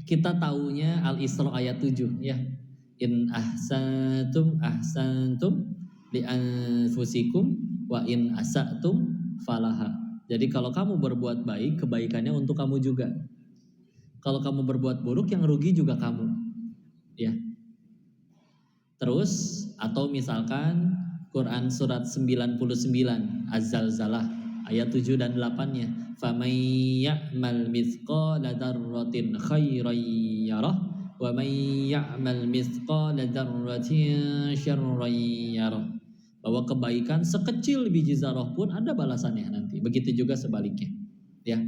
kita taunya Al-Isra ayat 7 ya. In ahsantum li anfusikum wa in asatum falaha. Jadi kalau kamu berbuat baik, kebaikannya untuk kamu juga. Kalau kamu berbuat buruk, yang rugi juga kamu. Ya. Terus atau misalkan Quran surat 99 Az-Zalzalah ayat 7 dan 8-nya, faman ya'mal mithqala dzarratin khairan yarah wa man ya'mal mithqala dzarratin syarran yarah. Bahwa kebaikan sekecil biji zarah pun ada balasannya nanti. Begitu juga sebaliknya. Ya.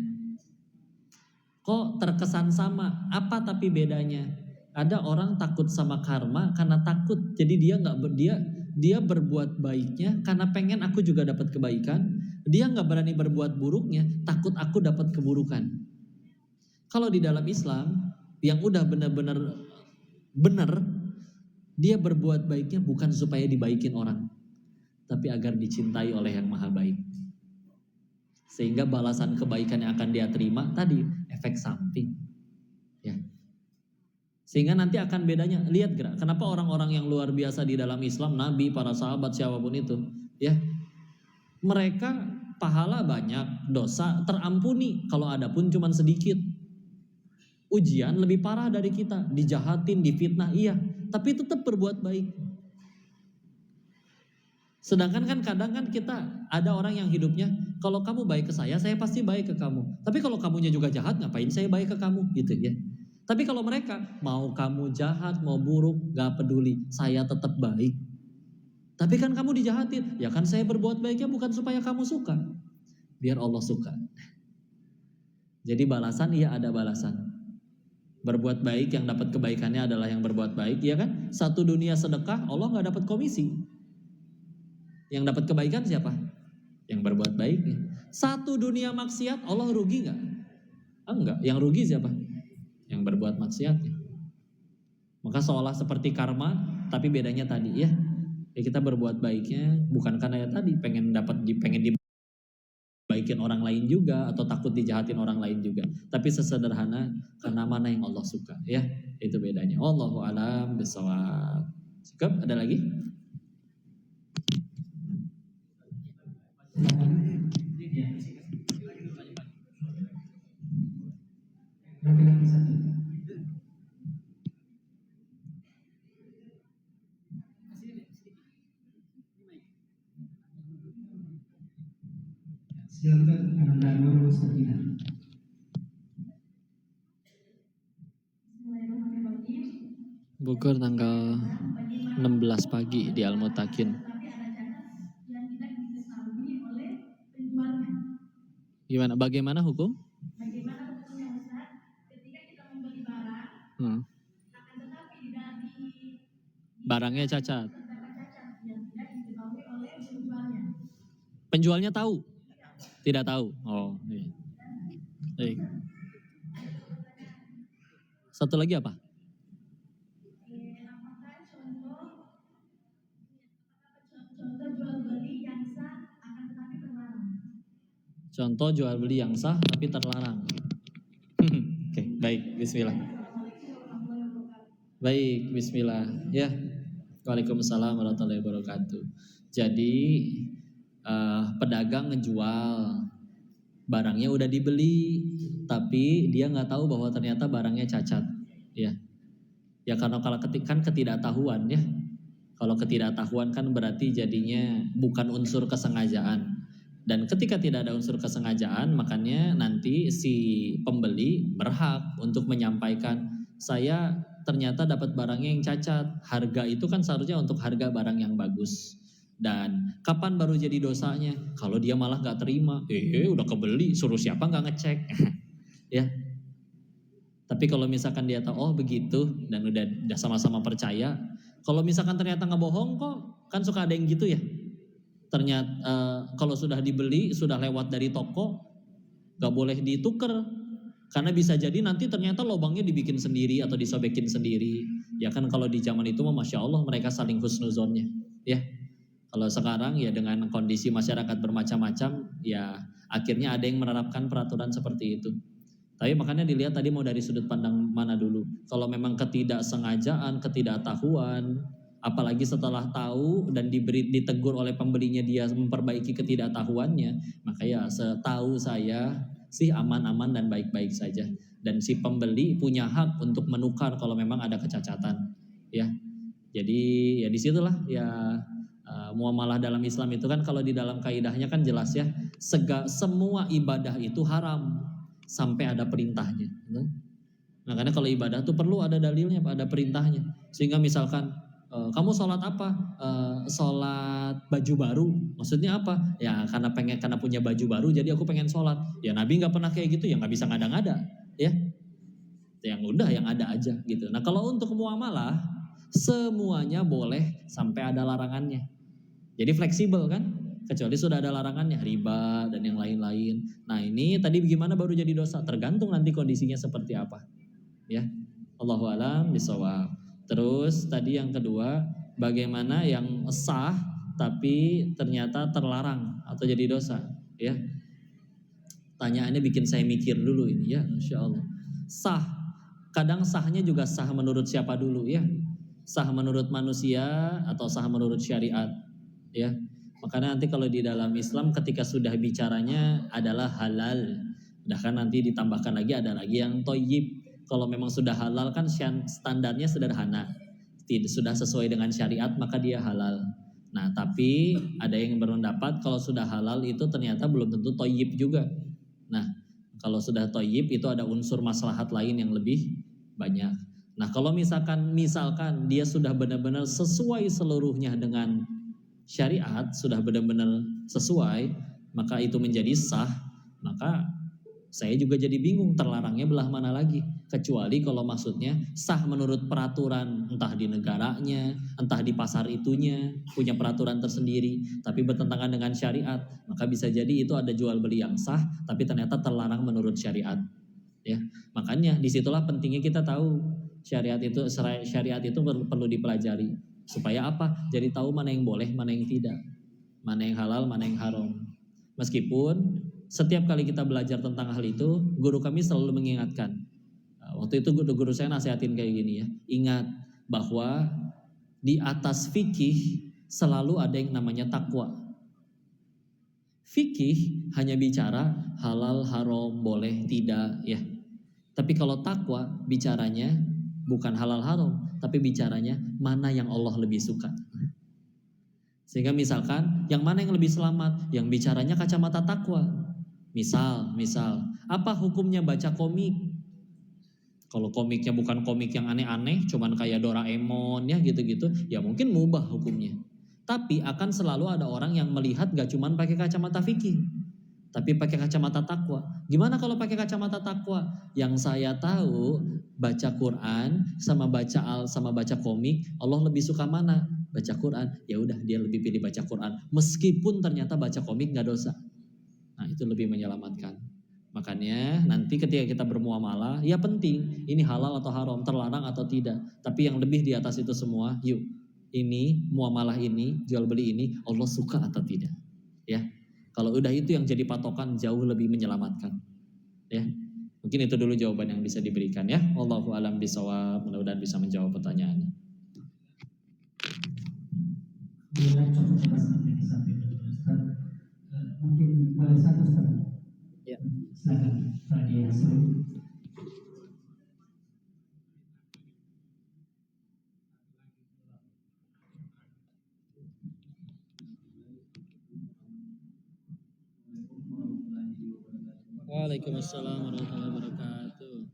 Kok terkesan sama? Apa tapi bedanya? Ada orang takut sama karma karena takut. Jadi dia berbuat baiknya karena pengen aku juga dapat kebaikan. Dia nggak berani berbuat buruknya, takut aku dapat keburukan. Kalau di dalam Islam yang udah benar-benar benar, dia berbuat baiknya bukan supaya dibaikin orang, tapi agar dicintai oleh yang maha baik. Sehingga balasan kebaikan yang akan dia terima tadi efek samping. Ya. Sehingga nanti akan bedanya. Lihat gerak, kenapa orang-orang yang luar biasa di dalam Islam, Nabi, para sahabat, siapapun itu, ya, mereka pahala banyak, dosa terampuni, kalau ada pun cuma sedikit. Ujian lebih parah dari kita, dijahatin, difitnah, iya, tapi tetap berbuat baik. Sedangkan kan kadang kan kita ada orang yang hidupnya, kalau kamu baik ke saya pasti baik ke kamu. Tapi kalau kamunya juga jahat, ngapain saya baik ke kamu, gitu ya. Tapi kalau mereka, mau kamu jahat, mau buruk, gak peduli, saya tetap baik. Tapi kan kamu dijahatin, ya kan saya berbuat baiknya bukan supaya kamu suka, biar Allah suka. Jadi balasan, iya ada balasan. Berbuat baik yang dapat kebaikannya adalah yang berbuat baik, ya kan? Satu dunia sedekah, Allah gak dapat komisi. Yang dapat kebaikan siapa? Yang berbuat baik. Satu dunia maksiat, Allah rugi gak? Enggak, yang rugi siapa? Yang berbuat maksiat. Maka seolah seperti karma, tapi bedanya tadi ya kita berbuat baiknya bukan karena ya tadi pengen dibaikin orang lain juga atau takut dijahatin orang lain juga, tapi sesederhana karena mana yang Allah suka ya, itu bedanya. Wallahu a'lam bishawab. Cukup, ada lagi? Laki-laki satu. Silakan Anda Nurul Sakina. Bogor tanggal 16 pagi di Al-Mutakin. Gimana? Bagaimana hukum? Bagaimana hukumnya Ustaz ketika kita membeli barang, akan tetapi Barangnya cacat. terdapat cacat yang tidak diketahui oleh penjualnya. Penjualnya tahu? Tidak tahu. Oh, iya. Baik. Satu lagi apa? Apakah contoh jual beli yang sah akan tetapi terlarang? Contoh jual beli yang sah tapi terlarang. Oke, baik, bismillah. Baik, bismillah. Ya. Waalaikumsalam warahmatullahi wabarakatuh. Jadi pedagang ngejual, barangnya udah dibeli, tapi dia nggak tahu bahwa ternyata barangnya cacat. Ya karena kalau ketidaktahuan ya. Kalau ketidaktahuan kan berarti jadinya bukan unsur kesengajaan. Dan ketika tidak ada unsur kesengajaan, makanya nanti si pembeli berhak untuk menyampaikan, saya ternyata dapat barangnya yang cacat. Harga itu kan seharusnya untuk harga barang yang bagus. Dan kapan baru jadi dosanya? Kalau dia malah gak terima, udah kebeli, suruh siapa gak ngecek. Ya. Tapi kalau misalkan dia tahu, oh begitu, dan udah sama-sama percaya. Kalau misalkan ternyata ngebohong kok, kan suka ada yang gitu ya. Ternyata kalau sudah dibeli, sudah lewat dari toko, gak boleh ditukar. Karena bisa jadi nanti ternyata lubangnya dibikin sendiri atau disobekin sendiri. Ya kan kalau di zaman itu mah Masya Allah mereka saling husnuzonnya. Ya, kalau sekarang ya dengan kondisi masyarakat bermacam-macam, ya akhirnya ada yang menerapkan peraturan seperti itu. Tapi makanya dilihat tadi mau dari sudut pandang mana dulu. Kalau memang ketidaksengajaan, ketidaktahuan, apalagi setelah tahu dan ditegur oleh pembelinya dia memperbaiki ketidaktahuannya, maka ya setahu saya sih aman-aman dan baik-baik saja. Dan si pembeli punya hak untuk menukar kalau memang ada kecacatan. Ya, jadi ya disitulah ya muamalah dalam Islam itu kan kalau di dalam kaidahnya kan jelas ya, semua ibadah itu haram sampai ada perintahnya. Makanya kalau ibadah tuh perlu ada dalilnya, ada perintahnya. Sehingga misalkan kamu sholat apa? Sholat baju baru. Maksudnya apa? Ya karena punya baju baru, jadi aku pengen sholat. Ya Nabi nggak pernah kayak gitu, ya nggak bisa ngada-ngada, ya. Yang udah yang ada aja gitu. Nah kalau untuk muamalah semuanya boleh sampai ada larangannya. Jadi fleksibel kan? Kecuali sudah ada larangannya, riba dan yang lain-lain. Nah ini tadi gimana baru jadi dosa? Tergantung nanti kondisinya seperti apa. Ya, Allahu a'lam bishawab. Terus tadi yang kedua, bagaimana yang sah tapi ternyata terlarang atau jadi dosa? Ya, tanyaannya bikin saya mikir dulu ini ya, Insya Allah. Sah, kadang sahnya juga sah menurut siapa dulu ya? Sah menurut manusia atau sah menurut syariat? Ya, makanya nanti kalau di dalam Islam ketika sudah bicaranya adalah halal, bahkan nanti ditambahkan lagi ada lagi yang toyib. Kalau memang sudah halal kan standarnya sederhana, tidak sudah sesuai dengan syariat maka dia halal. Nah tapi ada yang berpendapat kalau sudah halal itu ternyata belum tentu toyib juga. Nah kalau sudah toyib itu ada unsur maslahat lain yang lebih banyak. Nah kalau misalkan dia sudah benar-benar sesuai seluruhnya dengan syariat, sudah benar-benar sesuai, maka itu menjadi sah. Maka saya juga jadi bingung terlarangnya belah mana lagi. Kecuali kalau maksudnya sah menurut peraturan, entah di negaranya, entah di pasar itunya, punya peraturan tersendiri, tapi bertentangan dengan syariat, maka bisa jadi itu ada jual beli yang sah, tapi ternyata terlarang menurut syariat. Ya, makanya disitulah pentingnya kita tahu syariat itu perlu dipelajari. Supaya apa? Jadi tahu mana yang boleh, mana yang tidak. Mana yang halal, mana yang haram. Meskipun setiap kali kita belajar tentang hal itu, guru kami selalu mengingatkan. Waktu itu guru saya nasihatin kayak gini ya. Ingat bahwa di atas fikih selalu ada yang namanya takwa. Fikih hanya bicara halal, haram, boleh, tidak ya. Tapi kalau takwa bicaranya bukan halal haram, tapi bicaranya mana yang Allah lebih suka. Sehingga misalkan yang mana yang lebih selamat, yang bicaranya kacamata takwa. Misal, apa hukumnya baca komik? Kalau komiknya bukan komik yang aneh-aneh, cuman kayak Doraemon ya gitu-gitu, ya mungkin mubah hukumnya. Tapi akan selalu ada orang yang melihat gak cuman pakai kacamata fikih, tapi pakai kacamata takwa. Gimana kalau pakai kacamata takwa? Yang saya tahu baca Quran sama baca komik, Allah lebih suka mana? Baca Quran. Ya udah dia lebih pilih baca Quran. Meskipun ternyata baca komik nggak dosa. Nah itu lebih menyelamatkan. Makanya nanti ketika kita bermuamalah, ya penting ini halal atau haram, terlarang atau tidak. Tapi yang lebih di atas itu semua, yuk ini muamalah ini, jual beli ini Allah suka atau tidak? Ya. Kalau udah itu yang jadi patokan jauh lebih menyelamatkan. Ya. Mungkin itu dulu jawaban yang bisa diberikan ya. Wallahu a'lam bishawab. Mudah-mudahan bisa menjawab pertanyaannya. Mungkin boleh satu Ustaz. Ya. Silakan Pak Yasir. Waalaikumsalam warahmatullahi wabarakatuh.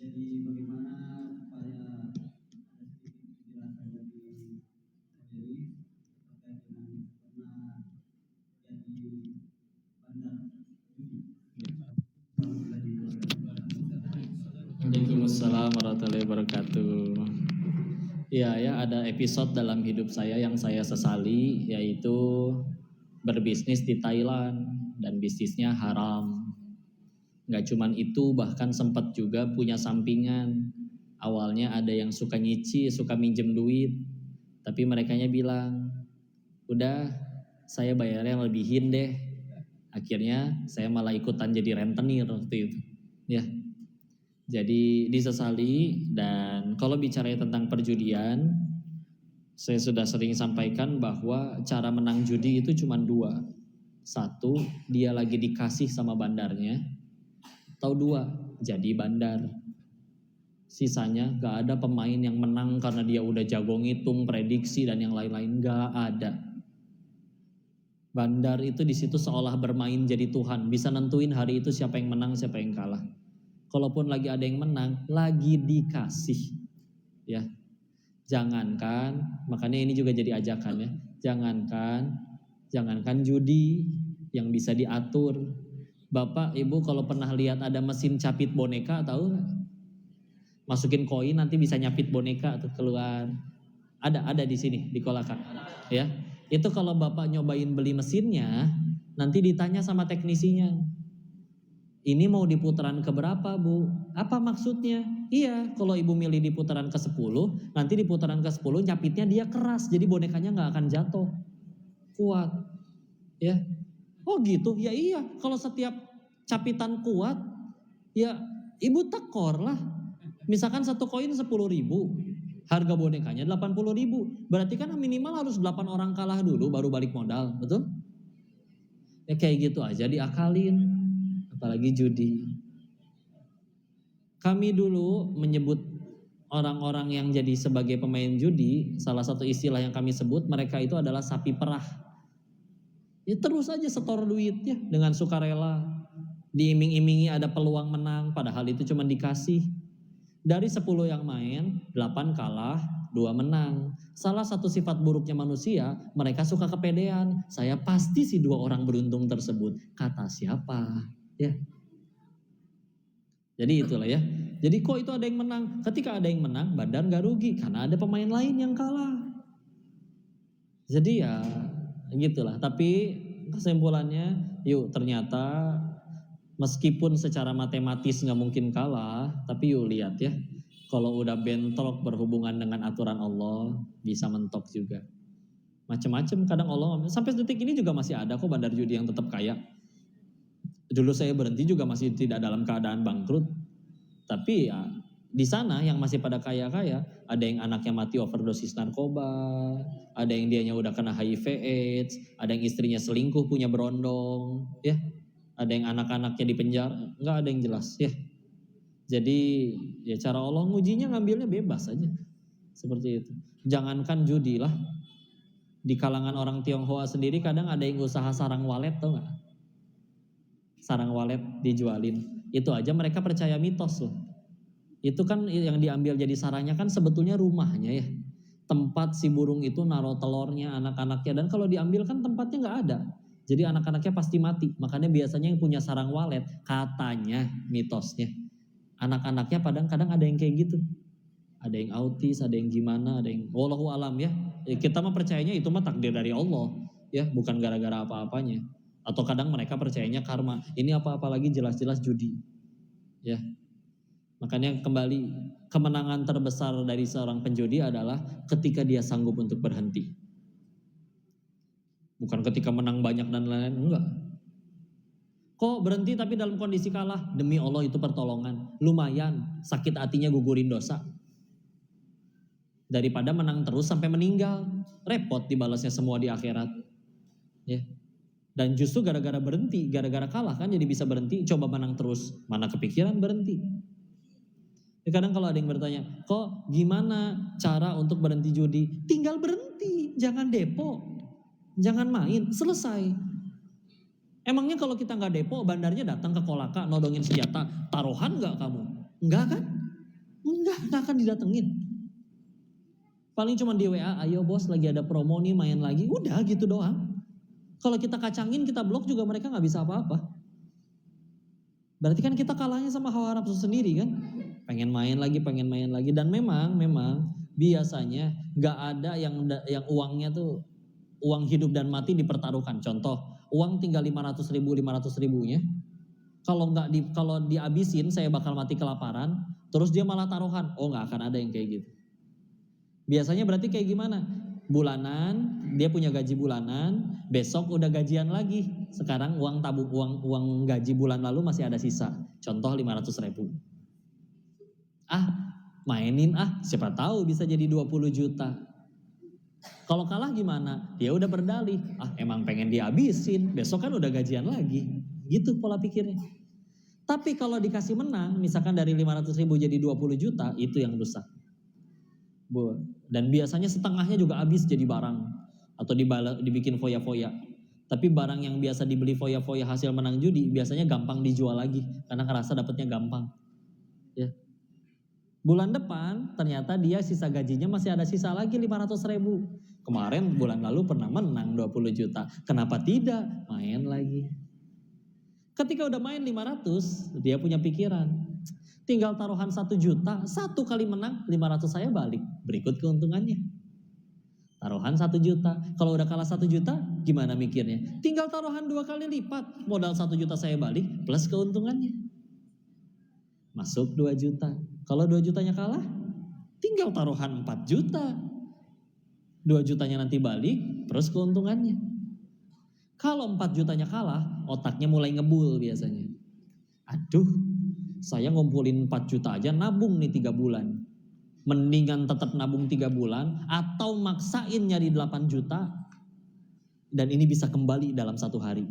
Jadi bagaimana supaya Waalaikumsalam warahmatullahi wabarakatuh. Ya, ada episode dalam hidup saya yang saya sesali, yaitu berbisnis di Thailand dan bisnisnya haram. Gak cuman itu, bahkan sempat juga punya sampingan. Awalnya ada yang suka nyicil, suka minjem duit, tapi merekanya bilang, udah saya bayarnya lebihin deh. Akhirnya saya malah ikutan jadi rentenir waktu itu. Ya, jadi disesali. Dan kalau bicara tentang perjudian, saya sudah sering sampaikan bahwa cara menang judi itu cuma dua. Satu, dia lagi dikasih sama bandarnya. Atau dua, jadi bandar. Sisanya gak ada pemain yang menang karena dia udah jago ngitung, prediksi dan yang lain-lain, gak ada. Bandar itu di situ seolah bermain jadi Tuhan, bisa nentuin hari itu siapa yang menang, siapa yang kalah. Kalaupun lagi ada yang menang, lagi dikasih. Ya, jangankan, makanya ini juga jadi ajakan ya. Jangankan judi yang bisa diatur. Bapak, Ibu kalau pernah lihat ada mesin capit boneka, tahu nggak? Masukin koin nanti bisa nyapit boneka tuh keluar. Ada di sini di Kolaka. Ya. Itu kalau Bapak nyobain beli mesinnya, nanti ditanya sama teknisinya. Ini mau di putaran keberapa, Bu? Apa maksudnya? Iya, kalau Ibu milih di putaran ke-10, nanti di putaran ke-10 nyapitnya dia keras, jadi bonekanya nggak akan jatuh. Kuat. Ya. Oh gitu? Ya iya, kalau setiap capitan kuat, ya Ibu tekor lah. Misalkan satu koin 10.000, harga bonekanya 80.000. Berarti kan minimal harus 8 orang kalah dulu baru balik modal, betul? Ya kayak gitu aja diakalin, apalagi judi. Kami dulu menyebut orang-orang yang jadi sebagai pemain judi, salah satu istilah yang kami sebut, mereka itu adalah sapi perah. Ya terus aja setor duit ya dengan sukarela. Diiming-imingi ada peluang menang, padahal itu cuma dikasih. Dari 10 yang main, 8 kalah, 2 menang. Salah satu sifat buruknya manusia, mereka suka kepedean. Saya pasti si 2 orang beruntung tersebut. Kata siapa? Ya. Jadi itulah ya. Jadi kok itu ada yang menang? Ketika ada yang menang, bandar gak rugi. Karena ada pemain lain yang kalah. Jadi ya gitulah. Tapi kesimpulannya, yuk ternyata meskipun secara matematis gak mungkin kalah, tapi yuk lihat ya, kalau udah bentrok berhubungan dengan aturan Allah, bisa mentok juga. Macam-macam kadang Allah, sampai detik ini juga masih ada kok bandar judi yang tetap kaya. Dulu saya berhenti juga masih tidak dalam keadaan bangkrut. Tapi ya di sana yang masih pada kaya-kaya, ada yang anaknya mati overdosis narkoba, ada yang dianya udah kena HIV AIDS, ada yang istrinya selingkuh punya berondong, ya. Ada yang anak-anaknya di penjara, nggak ada yang jelas ya. Jadi ya cara Allah ngujinya ngambilnya bebas aja. Seperti itu. Jangankan judi lah. Di kalangan orang Tionghoa sendiri kadang ada yang usaha sarang walet, tau nggak? Sarang walet dijualin. Itu aja mereka percaya mitos loh. Itu kan yang diambil jadi sarangnya kan sebetulnya rumahnya ya. Tempat si burung itu naruh telurnya, anak-anaknya. Dan kalau diambil kan tempatnya nggak ada. Jadi anak-anaknya pasti mati. Makanya biasanya yang punya sarang walet, katanya mitosnya, anak-anaknya kadang-kadang ada yang kayak gitu. Ada yang autis, ada yang gimana, ada yang wallahu alam ya. Kita mah percayanya itu mah takdir dari Allah. Ya, bukan gara-gara apa-apanya. Atau kadang mereka percayanya karma. Ini apa-apa lagi jelas-jelas judi. Ya. Makanya kembali, kemenangan terbesar dari seorang penjudi adalah ketika dia sanggup untuk berhenti. Bukan ketika menang banyak dan lain-lain, enggak. Kok berhenti tapi dalam kondisi kalah? Demi Allah itu pertolongan. Lumayan, sakit hatinya gugurin dosa. Daripada menang terus sampai meninggal. Repot dibalasnya semua di akhirat. Ya. Dan justru gara-gara berhenti, gara-gara kalah kan jadi bisa berhenti, coba menang terus. Mana kepikiran berhenti. Ya, kadang kalau ada yang bertanya, kok gimana cara untuk berhenti judi? Tinggal berhenti, jangan depo. Jangan main, selesai. Emangnya kalau kita nggak depo, bandarnya datang ke Kolaka nodongin senjata, taruhan nggak kamu? Enggak kan? Enggak akan didatengin. Paling cuma di WA, ayo bos lagi ada promo nih main lagi, udah gitu doang. Kalau kita kacangin, kita blok juga mereka nggak bisa apa-apa. Berarti kan kita kalahnya sama hawa nafsu sendiri kan? pengen main lagi, dan memang biasanya nggak ada yang uangnya tuh uang hidup dan mati dipertaruhkan. Contoh, uang tinggal 500 ribunya, kalau dihabisin saya bakal mati kelaparan, terus dia malah taruhan, oh nggak akan ada yang kayak gitu. Biasanya berarti kayak gimana? Bulanan, dia punya gaji bulanan, besok udah gajian lagi. Sekarang uang gaji bulan lalu masih ada sisa. Contoh 500 ribu. Mainin siapa tahu bisa jadi 20 juta. Kalau kalah gimana? Dia udah berdalih, emang pengen dihabisin, besok kan udah gajian lagi. Gitu pola pikirnya. Tapi kalau dikasih menang, misalkan dari 500 ribu jadi 20 juta, itu yang rusak. Dan biasanya setengahnya juga habis jadi barang atau dibikin foya-foya. Tapi barang yang biasa dibeli foya-foya hasil menang judi biasanya gampang dijual lagi karena ngerasa dapatnya gampang. Ya. Bulan depan ternyata dia sisa gajinya masih ada sisa lagi 500 ribu. Kemarin bulan lalu pernah menang 20 juta. Kenapa tidak? Main lagi. Ketika udah main 500, dia punya pikiran. Tinggal taruhan 1 juta, 1 kali menang 500 saya balik. Berikut keuntungannya. Taruhan 1 juta. Kalau udah kalah 1 juta, gimana mikirnya? Tinggal taruhan 2 kali lipat. Modal 1 juta saya balik plus keuntungannya. Masuk 2 juta. Kalau 2 jutanya kalah, tinggal taruhan 4 juta. 2 jutanya nanti balik, terus keuntungannya. Kalau 4 jutanya kalah, otaknya mulai ngebul biasanya. Aduh, saya ngumpulin 4 juta aja nabung nih 3 bulan. Mendingan tetap nabung 3 bulan atau maksain nyari 8 juta dan ini bisa kembali dalam 1 hari.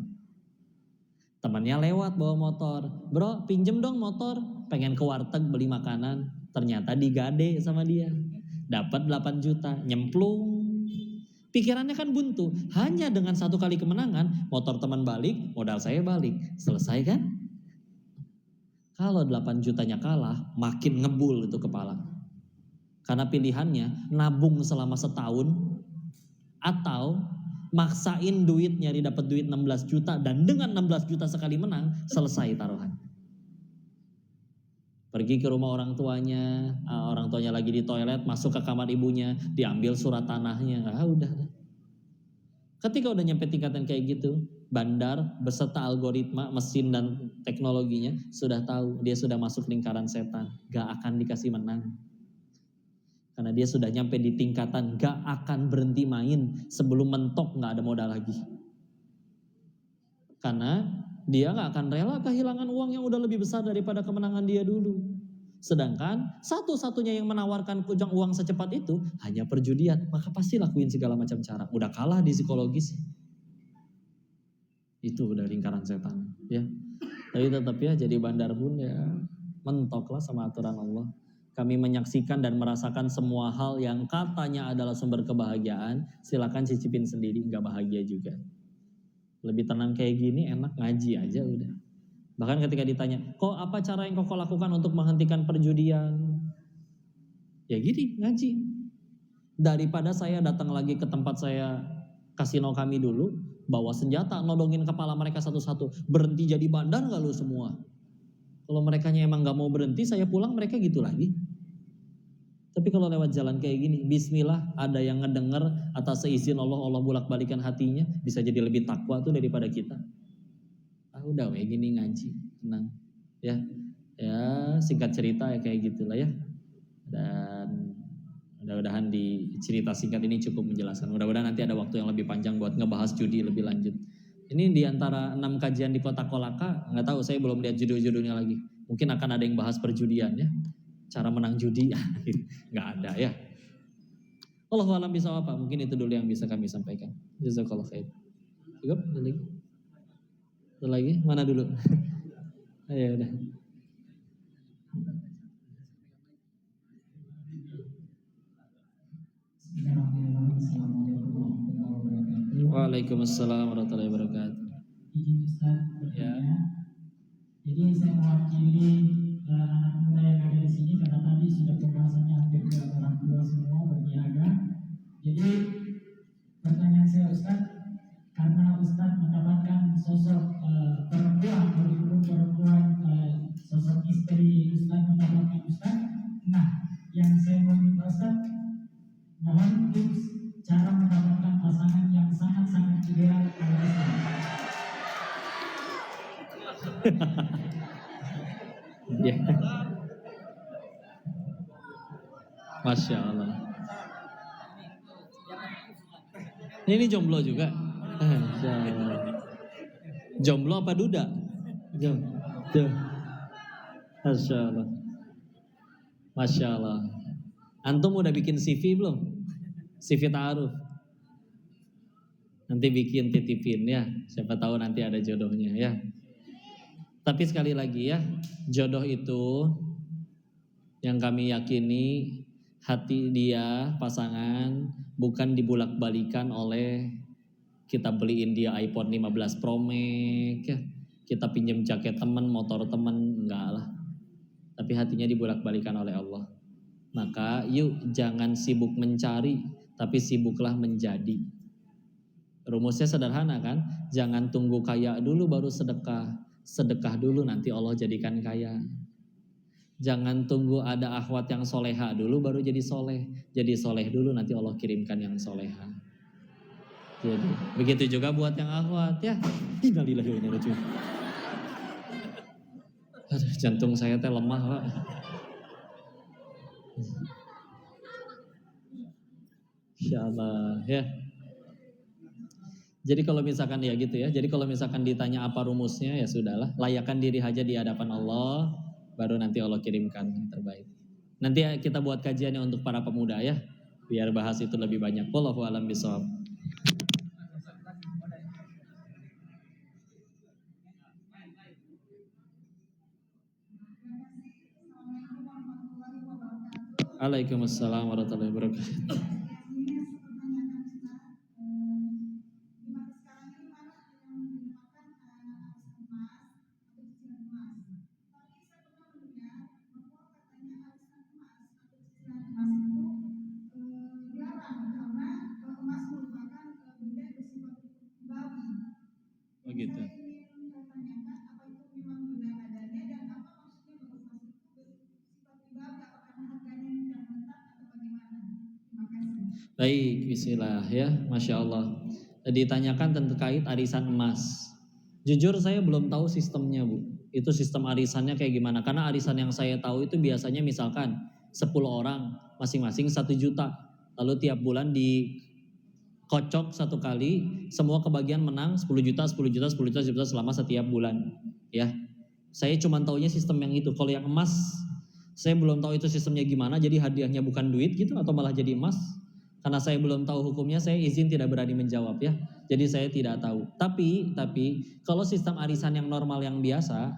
Temannya lewat bawa motor. Bro, pinjem dong motor. Pengen ke warteg beli makanan. Ternyata digade sama dia. Dapat 8 juta. Nyemplung. Pikirannya kan buntu. Hanya dengan 1 kali kemenangan, motor teman balik, modal saya balik. Selesai kan? Kalau 8 jutanya kalah, makin ngebul itu kepala. Karena pilihannya nabung selama setahun atau maksain duit nyari dapat duit 16 juta dan dengan 16 juta sekali menang selesai taruhan. Pergi ke rumah orang tuanya lagi di toilet, masuk ke kamar ibunya, diambil surat tanahnya, udah. Ketika udah nyampe tingkatan kayak gitu, bandar beserta algoritma, mesin dan teknologinya sudah tahu dia sudah masuk lingkaran setan, gak akan dikasih menang. Karena dia sudah nyampe di tingkatan gak akan berhenti main sebelum mentok gak ada modal lagi. Karena dia gak akan rela kehilangan uang yang udah lebih besar daripada kemenangan dia dulu. Sedangkan satu-satunya yang menawarkan uang secepat itu hanya perjudian. Maka pasti lakuin segala macam cara. Udah kalah di psikologis. Itu udah lingkaran setan. Ya. Tapi tetap ya jadi bandar pun ya mentoklah sama aturan Allah. Kami menyaksikan dan merasakan semua hal yang katanya adalah sumber kebahagiaan. Silakan cicipin sendiri, gak bahagia juga. Lebih tenang kayak gini enak ngaji aja udah. Bahkan ketika ditanya, kok apa cara yang kau lakukan untuk menghentikan perjudian? Ya gini, ngaji. Daripada saya datang lagi ke tempat saya kasino kami dulu, bawa senjata, nodongin kepala mereka satu-satu. Berhenti jadi bandar gak lu semua? Kalau merekanya emang gak mau berhenti, saya pulang mereka gitu lagi. Tapi kalau lewat jalan kayak gini, bismillah, ada yang ngedenger atas seizin Allah bolak-balikan hatinya, bisa jadi lebih takwa tuh daripada kita. Udah kayak gini ngaji, tenang. Ya singkat cerita ya kayak gitulah ya. Dan mudah-mudahan di cerita singkat ini cukup menjelaskan. Mudah-mudahan nanti ada waktu yang lebih panjang buat ngebahas judi lebih lanjut. Ini di antara 6 kajian di Kota Kolaka, nggak tahu saya belum lihat judul-judulnya lagi. Mungkin akan ada yang bahas perjudian ya. Cara menang judi, nggak ada ya. Wallahu a'lam bishawab. Mungkin itu dulu yang bisa kami sampaikan. Jazakallah khair. Cukup? Ada lagi? Ada lagi? Mana dulu? Ya udah. Waalaikumsalam warahmatullahi wabarakatuh. Izin Ustaz Ya. bertanya. Jadi saya mewakili anak muda yang ada di sini karena tadi sudah pembahasannya hampir ke orang tua semua berniaga. Jadi pertanyaan saya Ustaz, karena Ustaz mendapatkan sosok perempuan, kurikulum perempuan, sosok istri Ustaz mendapatkan Ustaz, tips cara mendapatkan pasangan yang sangat-sangat ideal oleh Islam. Ya. Masya Allah. Ini jomblo juga. Masya Allah. Jomblo apa duda? Jomblo. Masya Allah. Masya Allah. Antum udah bikin CV belum? CV ta'aruf. Nanti bikin titipin ya. Siapa tahu nanti ada jodohnya ya. Tapi sekali lagi ya, jodoh itu yang kami yakini hati dia pasangan bukan dibulak-balikan oleh kita beliin dia iPhone 15 Pro Max ya. Kita pinjam jaket teman, motor teman, enggak lah. Tapi hatinya dibulak-balikan oleh Allah. Maka yuk jangan sibuk mencari, tapi sibuklah menjadi. Rumusnya sederhana kan? Jangan tunggu kaya dulu baru sedekah. Sedekah dulu nanti Allah jadikan kaya. Jangan tunggu ada akhwat yang soleha dulu baru jadi soleh. Jadi soleh dulu nanti Allah kirimkan yang soleha. Jadi begitu juga buat yang akhwat ya. Innalillahi wa inna ilaihi raji'un. Aduh, jantung saya teh lemah Pak. Insyaallah ya. Jadi kalau misalkan ya gitu ya. Jadi kalau misalkan ditanya apa rumusnya ya sudahlah, layakkan diri aja di hadapan Allah, baru nanti Allah kirimkan yang terbaik. Nanti kita buat kajiannya untuk para pemuda ya, biar bahas itu lebih banyak. Wallahu a'lam bishawab. Waalaikumsalam warahmatullahi wabarakatuh. Oh gitu. Baik, bismillah ya, Masya Allah. Ditanyakan terkait arisan emas. Jujur saya belum tahu sistemnya Bu. Itu sistem arisannya kayak gimana. Karena arisan yang saya tahu itu biasanya misalkan 10 orang masing-masing 1 juta. Lalu tiap bulan dikocok satu kali, semua kebagian menang 10 juta, 10 juta, 10 juta, 10 juta selama setiap bulan. Ya, saya cuma taunya sistem yang itu. Kalau yang emas, saya belum tahu itu sistemnya gimana. Jadi hadiahnya bukan duit gitu atau malah jadi emas. Karena saya belum tahu hukumnya, saya izin tidak berani menjawab ya. Jadi saya tidak tahu. Tapi kalau sistem arisan yang normal yang biasa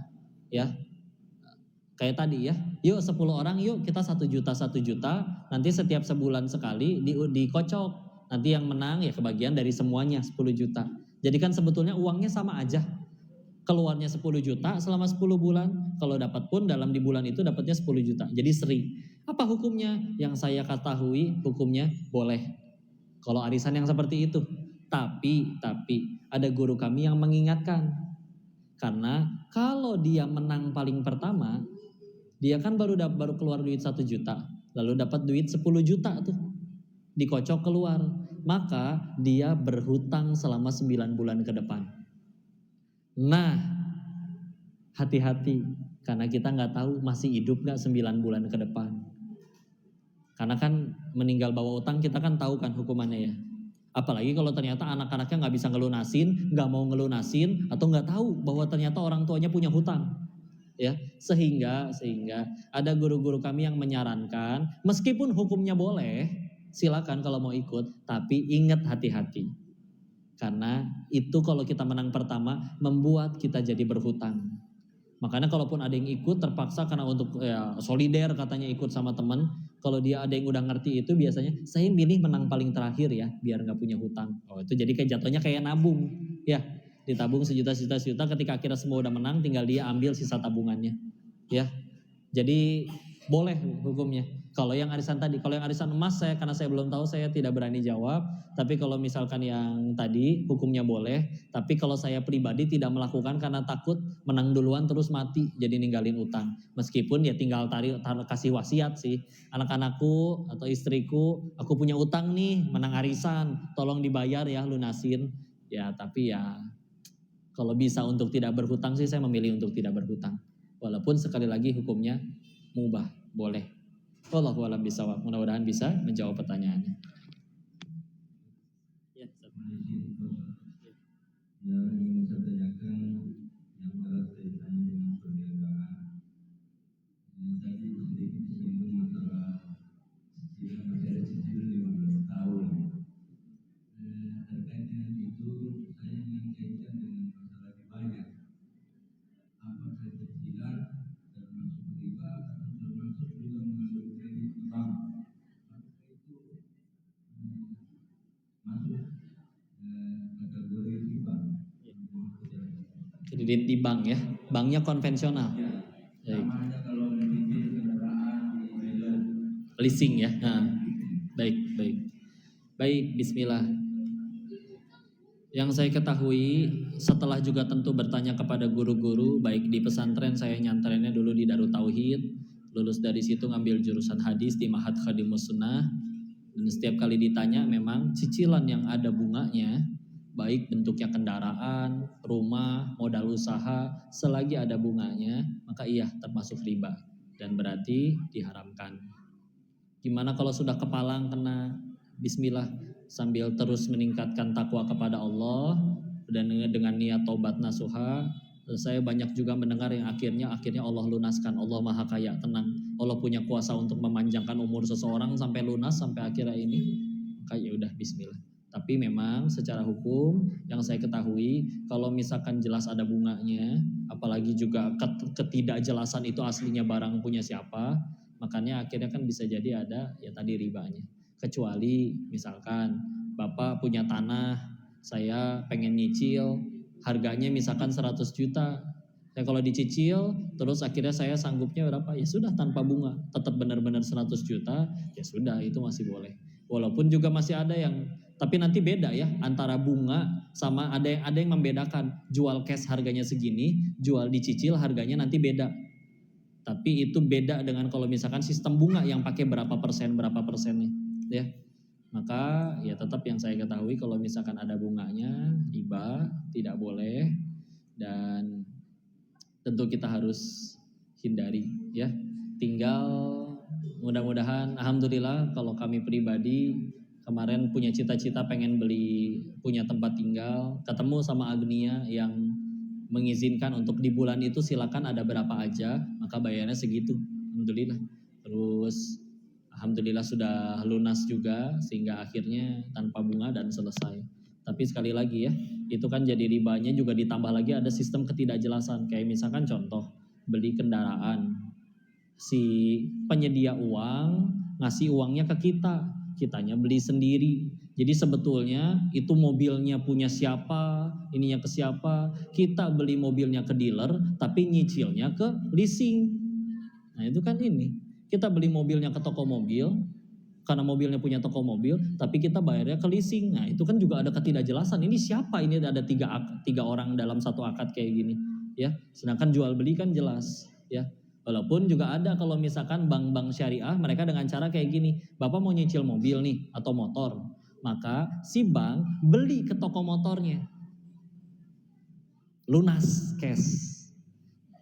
ya, kayak tadi ya, yuk 10 orang yuk kita 1 juta 1 juta, nanti setiap sebulan sekali dikocok. Nanti yang menang ya kebagian dari semuanya 10 juta. Jadi kan sebetulnya uangnya sama aja. Keluarnya 10 juta selama 10 bulan. Kalau dapat pun dalam di bulan itu dapatnya 10 juta. Jadi seri. Apa hukumnya? Yang saya ketahui hukumnya boleh. Kalau arisan yang seperti itu. Tapi ada guru kami yang mengingatkan. Karena kalau dia menang paling pertama, dia kan baru keluar duit 1 juta. Lalu dapat duit 10 juta tuh. Dikocok keluar. Maka dia berhutang selama 9 bulan ke depan. Nah, hati-hati karena kita nggak tahu masih hidup nggak 9 bulan ke depan. Karena kan meninggal bawa utang kita kan tahu kan hukumannya ya. Apalagi kalau ternyata anak-anaknya nggak bisa ngelunasin, nggak mau ngelunasin, atau nggak tahu bahwa ternyata orang tuanya punya hutang. Ya, sehingga ada guru-guru kami yang menyarankan, meskipun hukumnya boleh, silakan kalau mau ikut, tapi ingat hati-hati. Karena itu kalau kita menang pertama membuat kita jadi berhutang. Makanya kalaupun ada yang ikut terpaksa karena untuk ya, solider katanya ikut sama teman. Kalau dia ada yang udah ngerti itu biasanya saya milih menang paling terakhir ya biar nggak punya hutang. Oh itu jadi kayak jatuhnya kayak nabung ya. Ditabung sejuta ketika akhirnya semua udah menang tinggal dia ambil sisa tabungannya ya. Jadi boleh hukumnya. Kalau yang arisan tadi, kalau yang arisan emas karena saya belum tahu, saya tidak berani jawab. Tapi kalau misalkan yang tadi hukumnya boleh. Tapi kalau saya pribadi tidak melakukan karena takut menang duluan terus mati jadi ninggalin utang. Meskipun ya tinggal kasih wasiat sih. Anak-anakku atau istriku, aku punya utang nih, menang arisan, tolong dibayar ya, lunasin. Ya tapi ya kalau bisa untuk tidak berhutang sih saya memilih untuk tidak berhutang. Walaupun sekali lagi hukumnya mubah, boleh. Wallahu a'lam bishawab. Mudah-mudahan bisa menjawab pertanyaannya. Ya, yang ingin saya tanyakan yang erat kaitannya dengan perniagaan. Yang tadi sedikit disinggung masalah cicilan, masih ada cicilan 15 tahun. Terkait dengan itu, saya ingin kaitkan dengan masalah ribanya. Apakah cicilan termasuk riba atau termasuk juga mengambil kredit di bank? Apakah itu masuk kategori riba? kredit di bank ya, banknya konvensional. Ya, sama aja kalau mencicil kendaraan di dealer. Leasing ya. Nah, baik. Bismillah. Yang saya ketahui setelah juga tentu bertanya kepada guru-guru, baik di pesantren saya nyantrennya dulu di Darut Tauhid, lulus dari situ ngambil jurusan hadis di Ma'had Khadimus Sunnah, dan setiap kali ditanya memang cicilan yang ada bunganya, baik bentuknya kendaraan, rumah, modal usaha, selagi ada bunganya, maka iya termasuk riba dan berarti diharamkan. Gimana kalau sudah kepalang kena? Bismillah, sambil terus meningkatkan takwa kepada Allah dan dengan niat taubat nasuha. Saya banyak juga mendengar yang akhirnya Allah lunaskan. Allah Maha Kaya, tenang. Allah punya kuasa untuk memanjangkan umur seseorang sampai lunas sampai akhirnya ini. Maka ya udah bismillah. Tapi memang secara hukum yang saya ketahui, kalau misalkan jelas ada bunganya, apalagi juga ketidakjelasan itu aslinya barang punya siapa, makanya akhirnya kan bisa jadi ada ya tadi ribanya. Kecuali misalkan Bapak punya tanah, saya pengen nyicil, harganya misalkan 100 juta. Ya kalau dicicil, terus akhirnya saya sanggupnya berapa? Ya sudah tanpa bunga, tetap benar-benar 100 juta, ya sudah itu masih boleh. Walaupun juga masih ada yang, tapi nanti beda ya antara bunga sama ada yang membedakan. Jual cash harganya segini, jual dicicil harganya nanti beda. Tapi itu beda dengan kalau misalkan sistem bunga yang pakai berapa persennya, ya. Maka ya tetap yang saya ketahui kalau misalkan ada bunganya, riba tidak boleh dan tentu kita harus hindari, ya. Tinggal mudah-mudahan, alhamdulillah kalau kami pribadi kemarin punya cita-cita pengen punya tempat tinggal, ketemu sama Agnia yang mengizinkan untuk di bulan itu silakan ada berapa aja, maka bayarnya segitu, alhamdulillah. Terus alhamdulillah sudah lunas juga sehingga akhirnya tanpa bunga dan selesai. Tapi sekali lagi ya, itu kan jadi ribanya juga ditambah lagi ada sistem ketidakjelasan. Kayak misalkan contoh, beli kendaraan, si penyedia uang ngasih uangnya ke kita, kitanya beli sendiri. Jadi sebetulnya itu mobilnya punya siapa, ininya ke siapa, kita beli mobilnya ke dealer tapi nyicilnya ke leasing. Nah itu kan ini, kita beli mobilnya ke toko mobil karena mobilnya punya toko mobil, tapi kita bayarnya ke leasing. Nah itu kan juga ada ketidakjelasan. Ini siapa? Ini ada tiga orang dalam satu akad kayak gini, ya. Sedangkan jual beli kan jelas, ya. Walaupun juga ada kalau misalkan bank-bank syariah mereka dengan cara kayak gini, Bapak mau nyicil mobil nih atau motor, maka si bank beli ke toko motornya, lunas cash.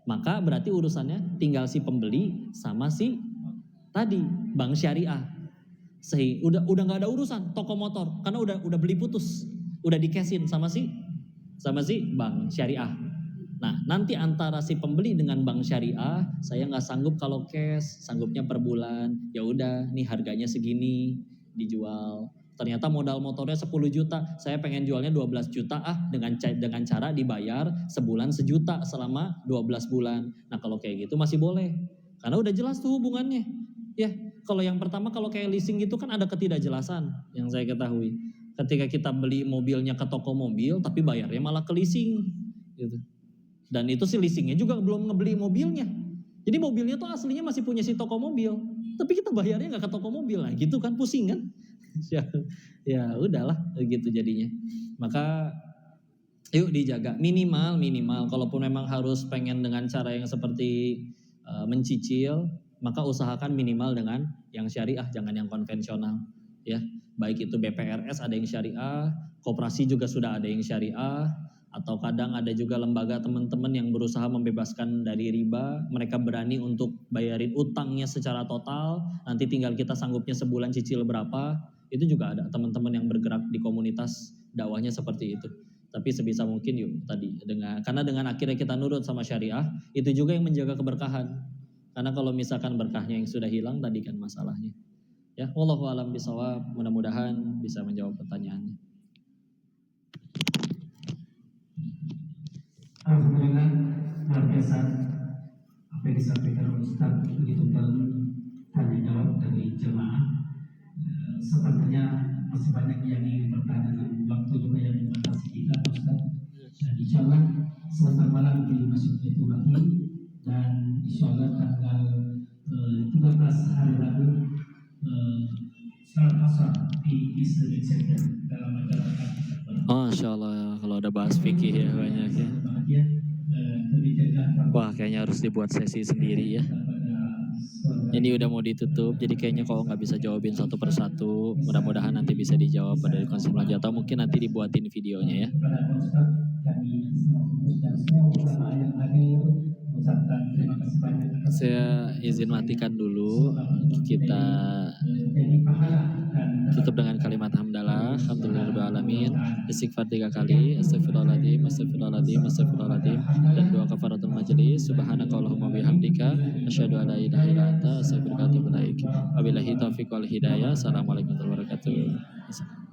Maka berarti urusannya tinggal si pembeli sama si tadi bank syariah. Sehingga udah nggak ada urusan toko motor karena udah beli putus, udah di cashin sama si bank syariah. Nah nanti antara si pembeli dengan bank syariah, saya nggak sanggup kalau cash, sanggupnya per bulan. Ya udah, nih harganya segini dijual. Ternyata modal motornya 10 juta, saya pengen jualnya 12 juta dengan cara dibayar sebulan 1 juta selama 12 bulan. Nah kalau kayak gitu masih boleh, karena udah jelas tuh hubungannya. Ya, kalau yang pertama kalau kayak leasing gitu kan ada ketidakjelasan yang saya ketahui. Ketika kita beli mobilnya ke toko mobil, tapi bayarnya malah ke leasing, gitu. Dan itu sih leasingnya juga belum ngebeli mobilnya, Jadi mobilnya tuh aslinya masih punya si toko mobil, tapi kita bayarnya nggak ke toko mobil, nah gitu kan pusing kan? Ya udahlah gitu jadinya. Maka yuk dijaga minimal, kalaupun memang harus pengen dengan cara yang seperti mencicil, maka usahakan minimal dengan yang syariah, jangan yang konvensional ya. Baik itu BPRS ada yang syariah, koperasi juga sudah ada yang syariah, atau kadang ada juga lembaga teman-teman yang berusaha membebaskan dari riba, mereka berani untuk bayarin utangnya secara total, nanti tinggal kita sanggupnya sebulan cicil berapa. Itu juga ada teman-teman yang bergerak di komunitas dakwahnya seperti itu. Tapi sebisa mungkin yuk tadi karena dengan akhirnya kita nurut sama syariah, itu juga yang menjaga keberkahan. Karena kalau misalkan berkahnya yang sudah hilang tadi kan masalahnya. Ya, wallahu a'lam bishawab, mudah-mudahan bisa menjawab pertanyaannya. Alhamdulillah, luar biasa apa yang disampaikan oleh Ustaz, begitu tanya jawab dari jemaah. Sepertinya masih banyak yang ingin bertanya, dan waktu juga yang membatasi kita, Ustaz. Dan insya Allah sebentar malam di Masjid Baitul dan insya Allah tanggal 13 hari Rabu salat asar di Islamic Center dalam acara Masya Allah, kalau ada bahas fikih ya banyak ya. Wah, kayaknya harus dibuat sesi sendiri ya. Ini udah mau ditutup, jadi kayaknya kalau nggak bisa jawabin satu persatu, mudah-mudahan nanti bisa dijawab pada konsul aja, atau mungkin nanti dibuatin videonya ya. Saya izin matikan dulu, kita tutup dengan kalimat hamdalah, alhamdulillahirrahmanirrahim, istighfar 3 kali, astagfirullahaladzim, astagfirullahaladzim, astagfirullahaladzim, dan doa kafaratul majelis, subhanakallahumma bihamdika, asyhadu an la ilaha illa anta, astaghfiruka wa atubu ilaik. Wabillahi taufiq wal hidayah. Assalamualaikum warahmatullahi wabarakatuh.